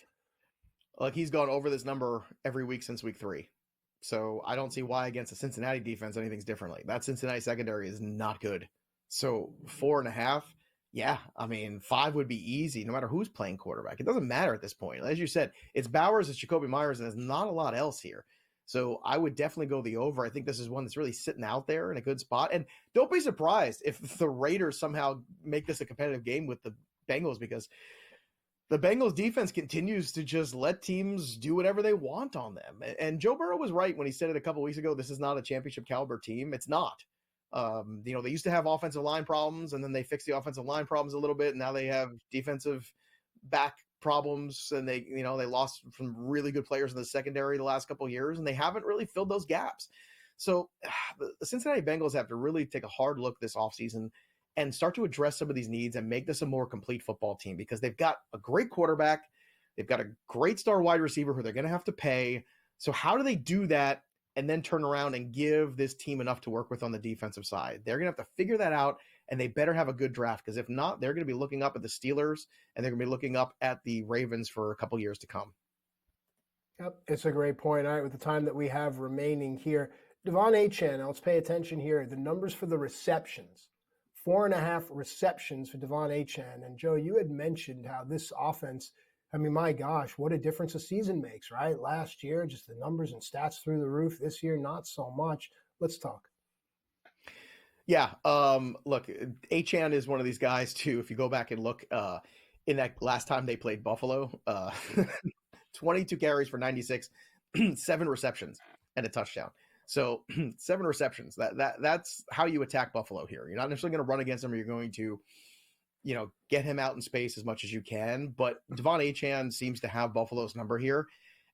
Like, he's gone over this number every week since week 3. So I don't see why against the Cincinnati defense anything's differently. That Cincinnati secondary is not good. So 4.5, yeah, I mean, 5 would be easy no matter who's playing quarterback. It doesn't matter at this point. As you said, it's Bowers, it's Jacoby Myers, and there's not a lot else here. So I would definitely go the over. I think this is one that's really sitting out there in a good spot. And don't be surprised if the Raiders somehow make this a competitive game with the Bengals, because the Bengals defense continues to just let teams do whatever they want on them. And Joe Burrow was right when he said it a couple weeks ago. This is not a championship caliber team. It's not. They used to have offensive line problems, and then they fixed the offensive line problems a little bit. And now they have defensive back problems, and they lost some really good players in the secondary the last couple of years, and they haven't really filled those gaps. So the Cincinnati Bengals have to really take a hard look this offseason and start to address some of these needs and make this a more complete football team, because they've got a great quarterback. They've got a great star wide receiver who they're going to have to pay. So how do they do that and then turn around and give this team enough to work with on the defensive side? They're going to have to figure that out, and they better have a good draft, because if not, they're going to be looking up at the Steelers, and they're going to be looking up at the Ravens for a couple years to come. Yep, it's a great point. All right, with the time that we have remaining here, Devon Achane, let's pay attention here. The numbers for the receptions. 4.5 receptions for Devon Achane. And Joe, you had mentioned how this offense, I mean, my gosh, what a difference a season makes, right? Last year, just the numbers and stats through the roof. This year, not so much. Let's talk. Yeah. Look, Achane is one of these guys too. If you go back and look in that last time they played Buffalo, 22 carries for 96, 7 receptions and a touchdown. So 7 receptions, that's how you attack Buffalo here. You're not necessarily going to run against him, or you're going to, get him out in space as much as you can. But Devon Achane seems to have Buffalo's number here,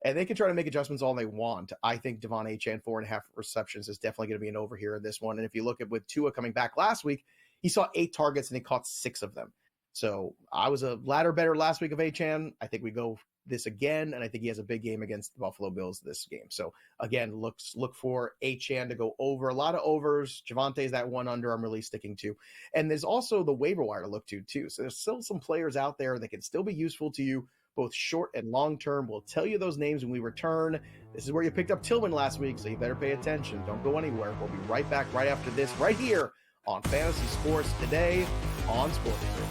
and they can try to make adjustments all they want. I think Devon Achane, 4.5 receptions is definitely going to be an over here in this one. And if you look at with Tua coming back last week, he saw 8 targets and he caught 6 of them. So I was a ladder better last week of Achane. I think we go this again, and I think he has a big game against the Buffalo Bills this game. So again, look for Achane to go over. A lot of overs. Javante's that one under I'm really sticking to. And there's also the waiver wire to look to too. So there's still some players out there that can still be useful to you, both short and long term. We'll tell you those names when we return. This is where you picked up Tillman last week, so you better pay attention. Don't go anywhere. We'll be right back right after this, right here on Fantasy Sports Today on SportsGrid.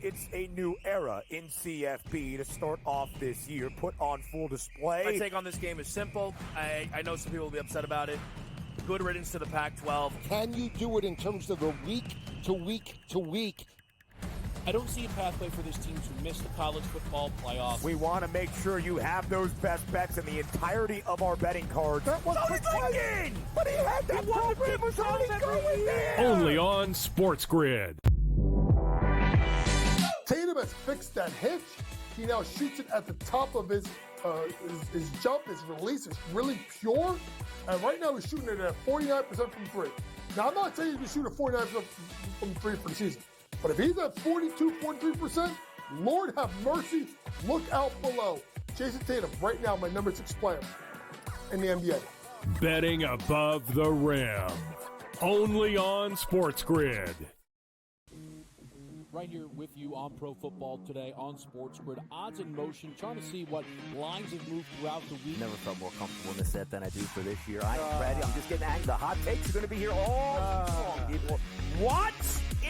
It's a new era in CFP to start off this year, put on full display. My take on this game is simple. I know some people will be upset about it. good riddance to the Pac-12. Can you do it in terms of the week to week to week? I don't see a pathway for this team to miss the college football playoffs. We want to make sure you have those best bets in the entirety of our betting cards. That was thinking! But he had that program was already going there! Only on SportsGrid. Tatum has fixed that hitch. He now shoots it at the top of his jump, his release is really pure. And right now he's shooting it at 49% from three. Now, I'm not saying he's going to shoot at 49% from three for the season. But if he's at 42, 43%, Lord have mercy, look out below. Jason Tatum, right now, my number 6 player in the NBA. Betting above the rim. Only on SportsGrid. Right here with you on Pro Football Today on SportsGrid. Odds in motion, trying to see what lines have moved throughout the week. Never felt more comfortable in this set than I do for this year. I'm ready. I'm just getting angry. The hot takes are going to be here all long, people. What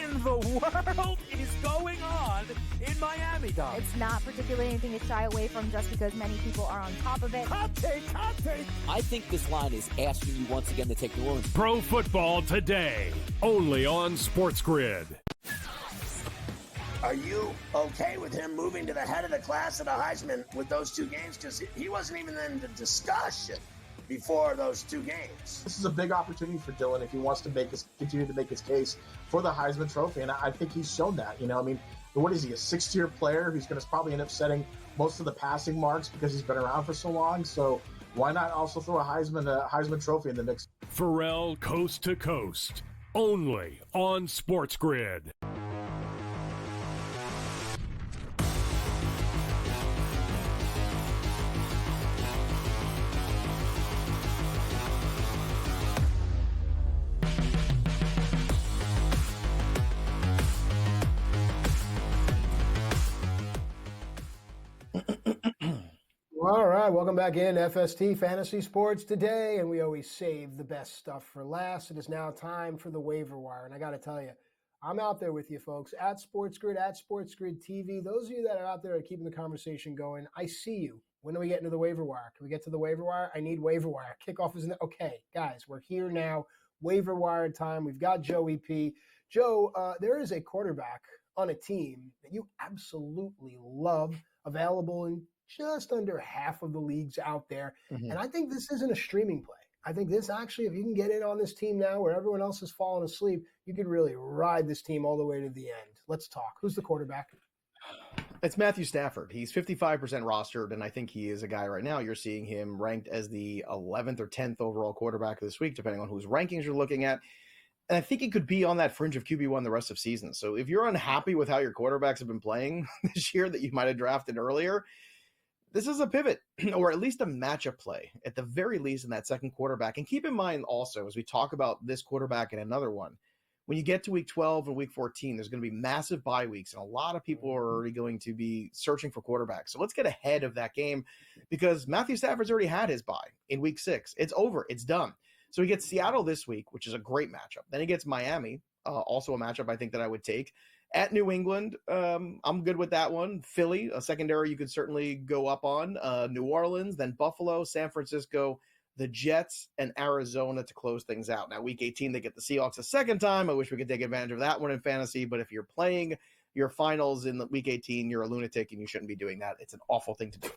in the world is going on in Miami, Dom? It's not particularly anything to shy away from just because many people are on top of it. Hot take, hot take. I think this line is asking you once again to take New Orleans. Pro Football Today. Only on SportsGrid. Are you okay with him moving to the head of the class of the Heisman with those two games? Because he wasn't even in the discussion before those two games. This is a big opportunity for Dylan if he wants to continue to make his case for the Heisman Trophy, and I think he's shown that. You know, I mean, what is he, a 6th-tier player who's going to probably end up setting most of the passing marks because he's been around for so long? So why not also throw a Heisman Trophy in the mix? Pharrell Coast to Coast. Only on SportsGrid. All right, welcome back in FST Fantasy Sports Today, and we always save the best stuff for last. It is now time for the waiver wire, and I got to tell you, I'm out there with you folks at SportsGrid, at SportsGrid TV. Those of you that are out there keeping the conversation going, I see you. When do we get into the waiver wire? Can we get to the waiver wire? I need waiver wire. Kickoff isn't okay, guys. We're here now. Waiver wire time. We've got Joey P. Joe, there is a quarterback on a team that you absolutely love, available in just under half of the leagues out there. Mm-hmm. And I think this isn't a streaming play. I think this actually, if you can get in on this team now where everyone else has fallen asleep, you could really ride this team all the way to the end. Let's talk. Who's the quarterback? It's Matthew Stafford. He's 55% rostered, and I think he is a guy right now. You're seeing him ranked as the 11th or 10th overall quarterback this week, depending on whose rankings you're looking at. And I think he could be on that fringe of QB1 the rest of season. So if you're unhappy with how your quarterbacks have been playing this year that you might have drafted earlier, this is a pivot, or at least a matchup play, at the very least in that second quarterback. And keep in mind also, as we talk about this quarterback and another one, when you get to week 12 and week 14, there's going to be massive bye weeks, and a lot of people are already going to be searching for quarterbacks. So let's get ahead of that game, because Matthew Stafford's already had his bye in week 6. It's over. It's done. So he gets Seattle this week, which is a great matchup. Then he gets Miami, also a matchup I think that I would take. At New England, I'm good with that one. Philly, a secondary you could certainly go up on. New Orleans, then Buffalo, San Francisco, the Jets, and Arizona to close things out. Now, week 18, they get the Seahawks a second time. I wish we could take advantage of that one in fantasy, but if you're playing your finals in the week 18, you're a lunatic and you shouldn't be doing that. It's an awful thing to do.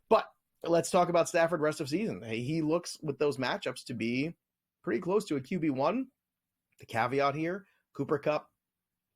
But let's talk about Stafford rest of season. He looks with those matchups to be pretty close to a QB1. The caveat here, Cooper Kupp,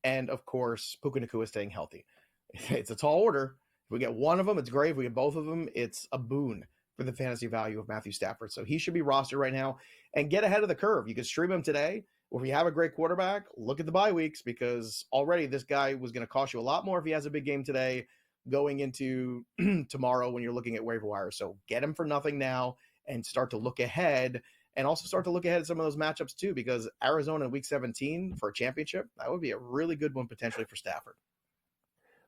and, of course, Puka Nacua staying healthy. It's a tall order. If we get one of them, it's great. If we get both of them, it's a boon for the fantasy value of Matthew Stafford. So he should be rostered right now and get ahead of the curve. You can stream him today, or if you have a great quarterback, look at the bye weeks, because already this guy was going to cost you a lot more if he has a big game today going into tomorrow when you're looking at waiver wire. So get him for nothing now and start to look ahead. And also start to look ahead at some of those matchups too, because Arizona in week 17 for a championship, that would be a really good one potentially for Stafford.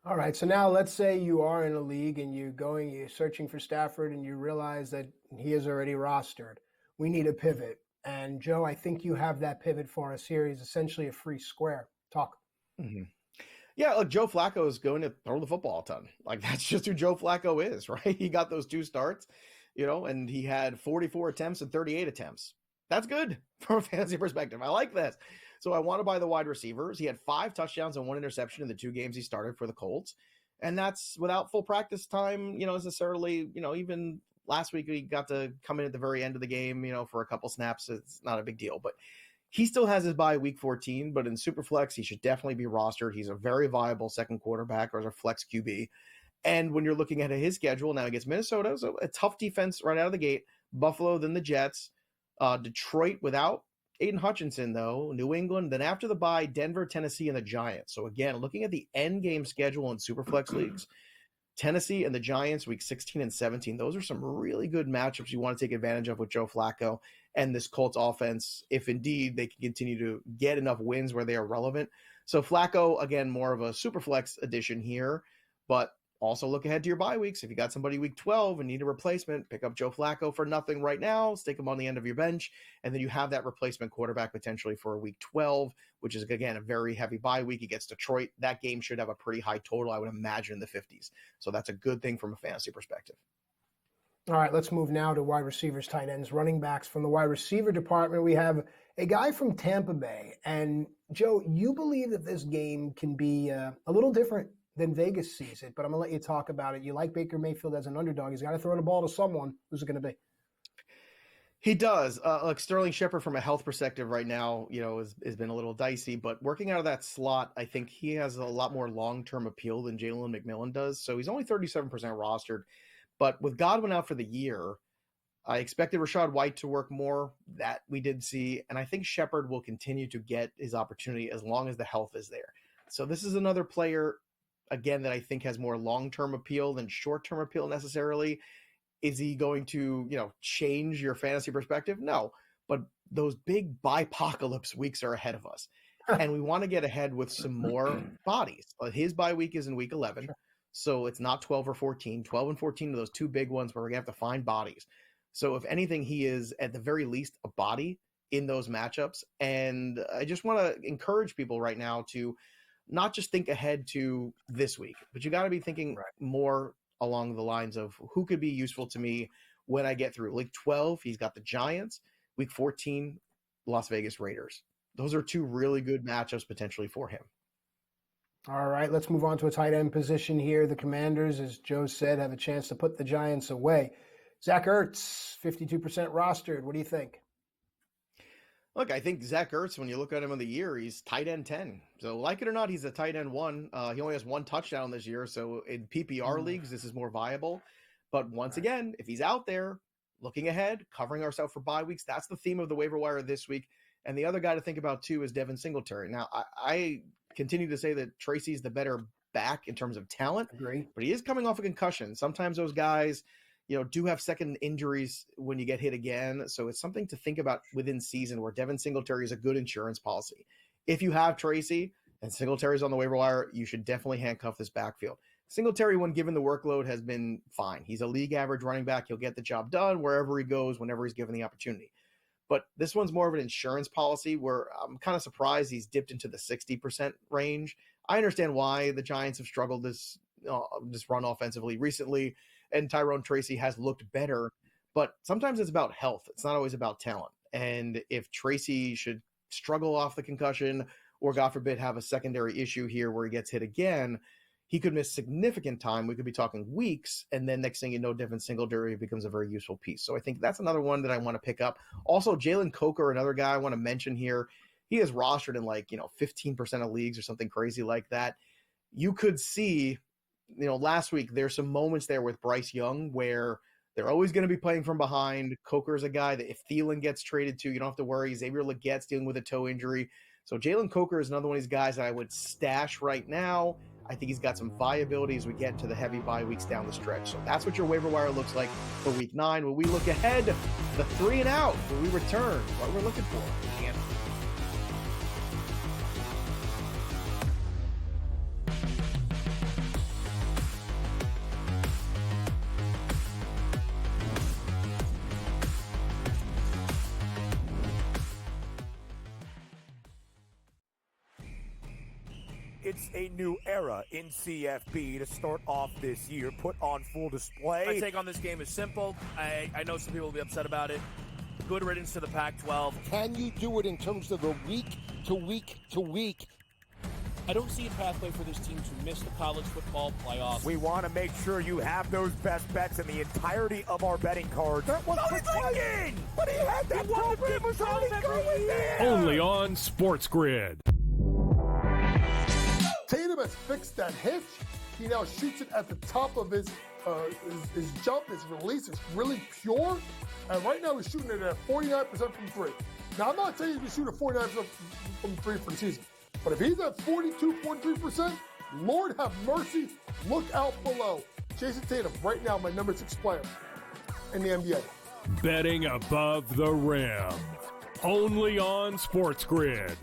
All right, so now let's say you are in a league and you're searching for Stafford and you realize that he is already rostered. We need a pivot. And Joe, I think you have that pivot for us here. He's essentially a free square. Talk. Mm-hmm. Yeah, look, Joe Flacco is going to throw the football a ton. Like, that's just who Joe Flacco is, right? He got those 2 starts. And he had 44 attempts and 38 attempts. That's good from a fantasy perspective. I like this. So I want to buy the wide receivers. He had 5 touchdowns and 1 interception in the 2 games he started for the Colts. And that's without full practice time, necessarily, even last week he got to come in at the very end of the game, for a couple snaps. It's not a big deal, but he still has his bye week 14, but in Superflex, he should definitely be rostered. He's a very viable second quarterback or as a flex QB. And when you're looking at his schedule, now against Minnesota, so a tough defense right out of the gate, Buffalo, then the Jets, Detroit without Aiden Hutchinson, though, New England, then after the bye, Denver, Tennessee, and the Giants. So again, looking at the end game schedule in Superflex leagues, Tennessee and the Giants, week 16 and 17, those are some really good matchups you want to take advantage of with Joe Flacco and this Colts offense, if indeed they can continue to get enough wins where they are relevant. So Flacco, again, more of a Superflex edition here, but also look ahead to your bye weeks. If you got somebody week 12 and need a replacement, pick up Joe Flacco for nothing right now, stick him on the end of your bench, and then you have that replacement quarterback potentially for a week 12, which is, again, a very heavy bye week against Detroit. That game should have a pretty high total, I would imagine, in the 50s. So that's a good thing from a fantasy perspective. All right, let's move now to wide receivers, tight ends, running backs. From the wide receiver department, we have a guy from Tampa Bay. And, Joe, you believe that this game can be a little different than Vegas sees it, but I'm going to let you talk about it. You like Baker Mayfield as an underdog. He's got to throw the ball to someone. Who's it going to be? He does. Like Sterling Shepard from a health perspective right now, has been a little dicey, but working out of that slot, I think he has a lot more long-term appeal than Jalen McMillan does. So he's only 37% rostered, but with Godwin out for the year, I expected Rachaad White to work more. That we did see, and I think Shepard will continue to get his opportunity as long as the health is there. So this is another player, again, that I think has more long-term appeal than short-term appeal necessarily. Is he going to, change your fantasy perspective? No, but those big bipocalypse weeks are ahead of us. And we want to get ahead with some more bodies. His bye week is in week 11. So it's not 12 or 14. 12 and 14 are those 2 big ones where we're going to have to find bodies. So if anything, he is at the very least a body in those matchups. And I just want to encourage people right now to not just think ahead to this week, but you got to be thinking more along the lines of who could be useful to me when I get through. Week 12, he's got the Giants. Week 14, Las Vegas Raiders. Those are 2 really good matchups potentially for him. All right, let's move on to a tight end position here. The Commanders, as Joe said, have a chance to put the Giants away. Zach Ertz, 52% rostered. What do you think? Look, I think Zach Ertz, when you look at him in the year, he's tight end 10. So like it or not, he's a tight end 1. He only has 1 touchdown this year. So in PPR leagues, this is more viable. But once again, if he's out there looking ahead, covering ourselves for bye weeks, that's the theme of the waiver wire this week. And the other guy to think about too is Devin Singletary. Now, I continue to say that Tracy's the better back in terms of talent, but he is coming off a concussion. Sometimes those guys, do have second injuries when you get hit again. So it's something to think about within season where Devin Singletary is a good insurance policy. If you have Tracy and Singletary's on the waiver wire, you should definitely handcuff this backfield. Singletary, when given the workload, has been fine. He's a league average running back. He'll get the job done wherever he goes, whenever he's given the opportunity. But this one's more of an insurance policy where I'm kind of surprised he's dipped into the 60% range. I understand why the Giants have struggled this run offensively recently, and Tyrone Tracy has looked better, but sometimes it's about health. It's not always about talent. And if Tracy should struggle off the concussion or, God forbid, have a secondary issue here where he gets hit again, he could miss significant time. We could be talking weeks, and then next thing you know, Devin Singletary becomes a very useful piece. So I think that's another one that I want to pick up. Also, Jalen Coker, another guy I want to mention here. He is rostered in 15% of leagues or something crazy like that. You could see, last week, there's some moments there with Bryce Young where they're always going to be playing from behind. Coker's a guy that if Thielen gets traded to, you don't have to worry. Xavier Legette's dealing with a toe injury. So Jalen Coker is another one of these guys that I would stash right now. I think he's got some viability as we get to the heavy bye weeks down the stretch. So that's what your waiver wire looks like for week 9. When we look ahead, the 3 and out, when we return, what we're looking for. And It's a new era in CFB to start off this year, put on full display. My take on this game is simple. I know some people will be upset about it. Good riddance to the Pac-12. Can you do it in terms of the week to week to week? I don't see a pathway for this team to miss the college football playoffs. We want to make sure you have those best bets in the entirety of our betting cards. That was thinking! But he had that program was already going there! Only on SportsGrid. Tatum has fixed that hitch. He now shoots it at the top of his jump, his release is really pure. And right now he's shooting it at 49% from three. Now, I'm not saying he's going to shoot at 49% from three for the season. But if he's at 42, 43%, Lord have mercy, look out below. Jason Tatum, right now, my number 6 player in the NBA. Betting above the rim. Only on SportsGrid.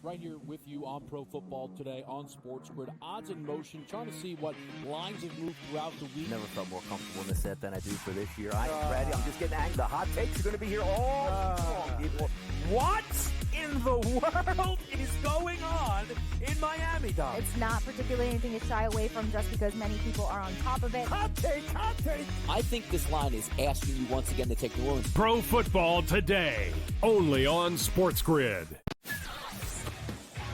Right here with you on Pro Football Today on SportsGrid. Odds in motion, trying to see what lines have moved throughout the week. Never felt more comfortable in the set than I do for this year. I am ready. I'm just getting angry. The hot takes are going to be here all long, people. What in the world is going on in Miami, Dom? It's not particularly anything to shy away from just because many people are on top of it. Hot take, hot take. I think this line is asking you once again to take New Orleans. Pro Football Today. Only on SportsGrid.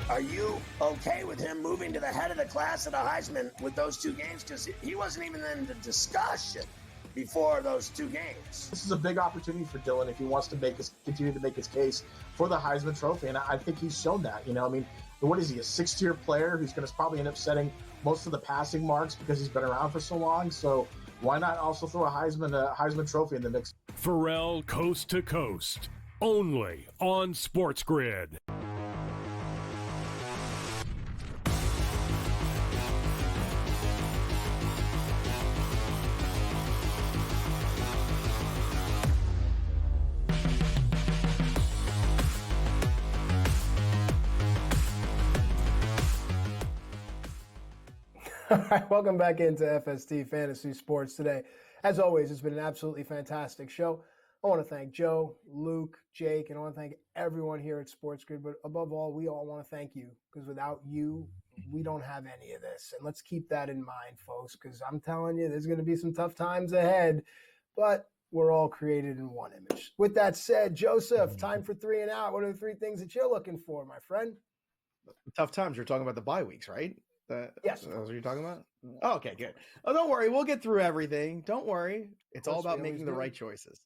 Are you okay with him moving to the head of the class at a Heisman with those two games? Because he wasn't even in the discussion before those two games. This is a big opportunity for Dylan if he wants to continue to make his case for the Heisman Trophy, and I think he's shown that. You know, I mean, what is he, a sixth-tier player who's going to probably end up setting most of the passing marks because he's been around for so long? So why not also throw a Heisman Trophy in the mix? Pharrell Coast to Coast. Only on SportsGrid. All right, welcome back into FST Fantasy Sports today. As always, it's been an absolutely fantastic show. I want to thank Joe, Luke, Jake, and I want to thank everyone here at SportsGrid. But above all, we all want to thank you, because without you, we don't have any of this. And let's keep that in mind, folks, because I'm telling you, there's going to be some tough times ahead. But we're all created in one image. With that said, Joseph, time for 3 and out. What are the 3 things that you're looking for, my friend? Tough times. You're talking about the bye weeks, right? Yes. That's what you're talking about? Oh, okay, good. Oh, don't worry. We'll get through everything. Don't worry. It's all about making the right choices.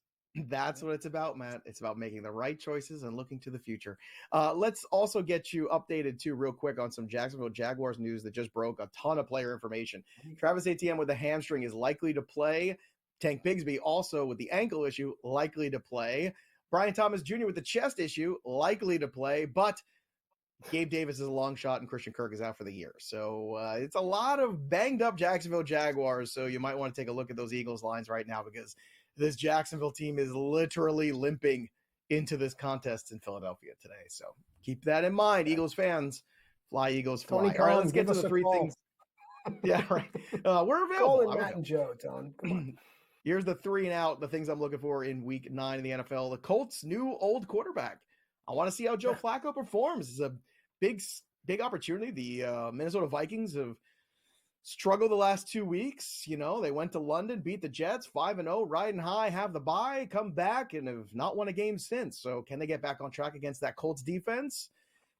That's what it's about, Matt. It's about making the right choices and looking to the future. Let's also get you updated, too, real quick on some Jacksonville Jaguars news that just broke. A ton of player information. Travis Etienne with the hamstring is likely to play. Tank Bigsby also with the ankle issue, likely to play. Brian Thomas Jr. with the chest issue, likely to play. But Gabe Davis is a long shot and Christian Kirk is out for the year. So it's a lot of banged up Jacksonville Jaguars. So you might want to take a look at those Eagles lines right now, because this Jacksonville team is literally limping into this contest in Philadelphia today. So keep that in mind, Eagles fans. Fly, Eagles, fly. Tony All right, Collins, let's get to the 3 things. Yeah, right. We're available. Colin, Matt, and Joe, Tony. Come on. Here's the 3 and out, the things I'm looking for in week 9 in the NFL. The Colts' new old quarterback. I want to see how Joe Flacco performs. It's a big opportunity. The Minnesota Vikings have struggled the last 2 weeks. You know, they went to London, beat the Jets 5-0, riding high, have the bye, come back, and have not won a game since. So can they get back on track against that Colts defense?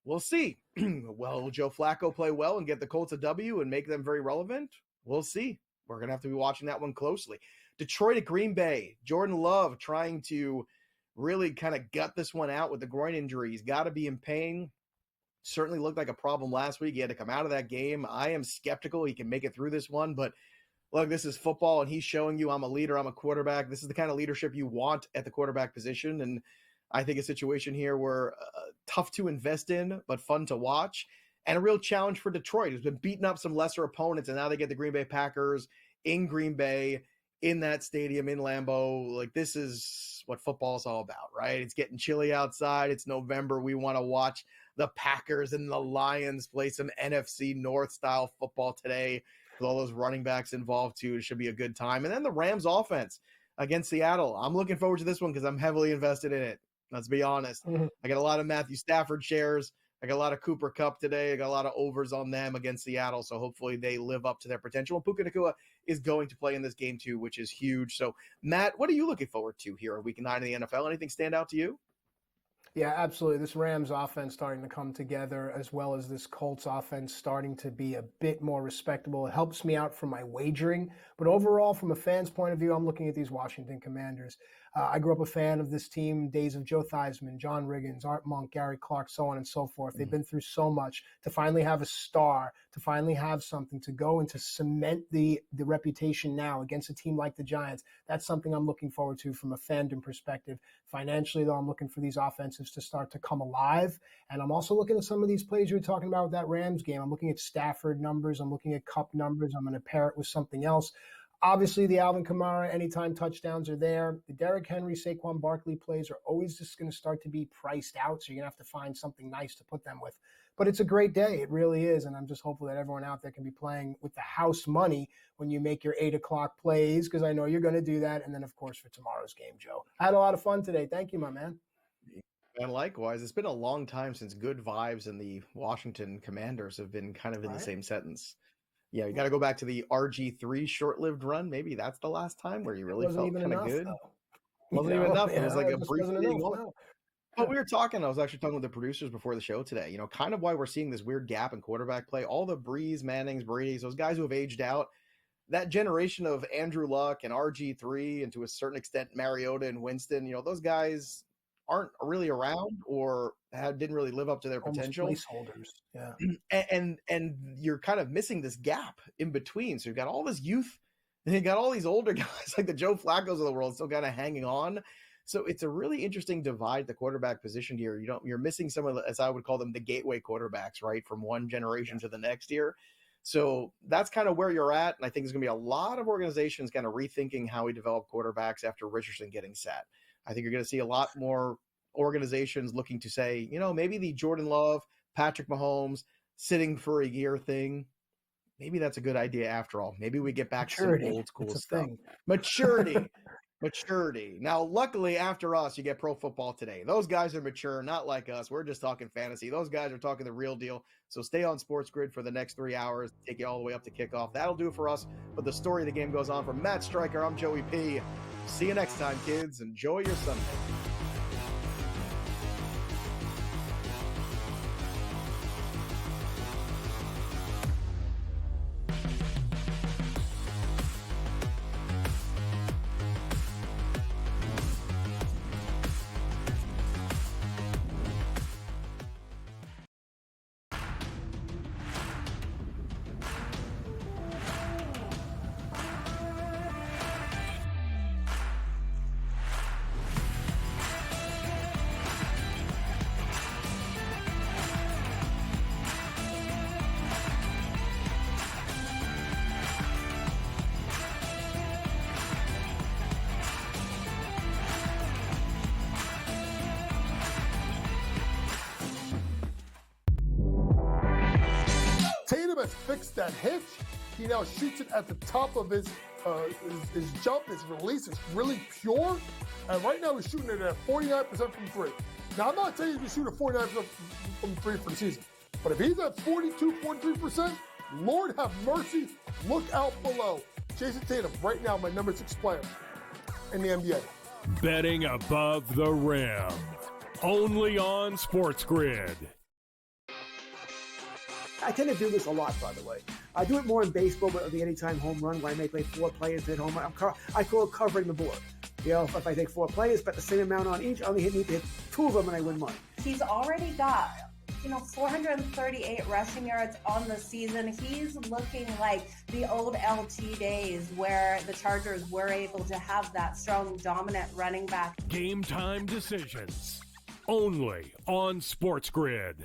We'll see. Will Joe Flacco play well and get the Colts a W and make them very relevant? We'll see. We're going to have to be watching that one closely. Detroit at Green Bay. Jordan Love trying to really kind of gut this one out with the groin injury. He's got to be in pain. Certainly looked like a problem last week. He had to come out of that game. I am skeptical he can make it through this one, but look, this is football, and he's showing you I'm a leader, I'm a quarterback. This is the kind of leadership you want at the quarterback position, and I think a situation here where tough to invest in, but fun to watch, and a real challenge for Detroit, who's been beating up some lesser opponents, and now they get the Green Bay Packers in Green Bay, in that stadium, in Lambeau. Like, this is what football is all about, right? It's getting chilly outside. It's November. We want to watch the Packers and the Lions play some NFC North style football today with all those running backs involved too. It should be a good time. And then the Rams offense against Seattle. I'm looking forward to this one because I'm heavily invested in it. Let's be honest. I got a lot of Matthew Stafford shares. I got a lot of Cooper Kupp today. I got a lot of overs on them against Seattle. So hopefully they live up to their potential. And Puka Nacua is going to play in this game too, which is huge. So, Matt, what are you looking forward to here Week 9 in the NFL? Anything stand out to you? Yeah, absolutely. This Rams offense starting to come together, as well as this Colts offense starting to be a bit more respectable. It helps me out for my wagering. But overall, from a fan's point of view, I'm looking at these Washington Commanders. I grew up a fan of this team, days of Joe Theismann, John Riggins, Art Monk, Gary Clark, so on and so forth. They've been through so much. To finally have a star, to finally have something to go and to cement the reputation now against a team like the Giants, that's something I'm looking forward to from a fandom perspective. Financially, though, I'm looking for these offensives to start to come alive. And I'm also looking at some of these plays you were talking about with that Rams game. I'm looking at Stafford numbers. I'm looking at Cup numbers. I'm going to pair it with something else. Obviously, the Alvin Kamara anytime touchdowns are there. The Derrick Henry, Saquon Barkley plays are always just going to start to be priced out, so you're going to have to find something nice to put them with. But it's a great day. It really is, and I'm just hopeful that everyone out there can be playing with the house money when you make your 8 o'clock plays, because I know you're going to do that. And then, of course, for tomorrow's game, Joe. I had a lot of fun today. Thank you, my man. And likewise, it's been a long time since good vibes and the Washington Commanders have been kind of in the same sentence. Yeah, you got to go back to the RG3 short-lived run. Maybe that's the last time where you really felt kind of good. Wasn't even enough. It was like a brief thing. But we were talking, I was actually talking with the producers before the show today, kind of why we're seeing this weird gap in quarterback play. All the Brees, Mannings, Bradys, those guys who have aged out, that generation of Andrew Luck and RG3 and to a certain extent Mariota and Winston, those guys aren't really around or didn't really live up to their potential. Placeholders, yeah. And you're kind of missing this gap in between. So you've got all this youth, and you got all these older guys like the Joe Flaccos of the world still kind of hanging on. So it's a really interesting divide at the quarterback position here. You're missing some of the, as I would call them, the gateway quarterbacks, right, from one generation to the next year. So that's kind of where you're at. And I think there's going to be a lot of organizations kind of rethinking how we develop quarterbacks after Richardson getting set. I think you're going to see a lot more organizations looking to say, maybe the Jordan Love, Patrick Mahomes sitting for a year thing, maybe that's a good idea after all. Maybe we get back to some old school stuff. Maturity. Maturity. Now, luckily, after us, you get Pro Football Today. Those guys are mature, not like us. We're just talking fantasy. Those guys are talking the real deal. So stay on SportsGrid for the next 3 hours. Take you all the way up to kickoff. That'll do it for us. But the story of the game goes on. From Matt Striker, I'm Joey P. See you next time, kids. Enjoy your Sunday. Fixed that hitch. He now shoots it at the top of his jump. His release is really pure. And right now he's shooting it at 49% from 3. Now, I'm not saying he's going to shoot at 49% from 3 for the season. But if he's at 42, 43%, Lord have mercy, look out below. Jason Tatum, right now, my number 6 player in the NBA. Betting above the rim. Only on SportsGrid. I tend to do this a lot, by the way. I do it more in baseball, but the anytime home run, where I may play 4 players at home. I call it covering the board. If I take 4 players, bet the same amount on each, I only need to hit 2 of them and I win money. He's already got, 438 rushing yards on the season. He's looking like the old LT days where the Chargers were able to have that strong, dominant running back. Game time decisions. Only on SportsGrid.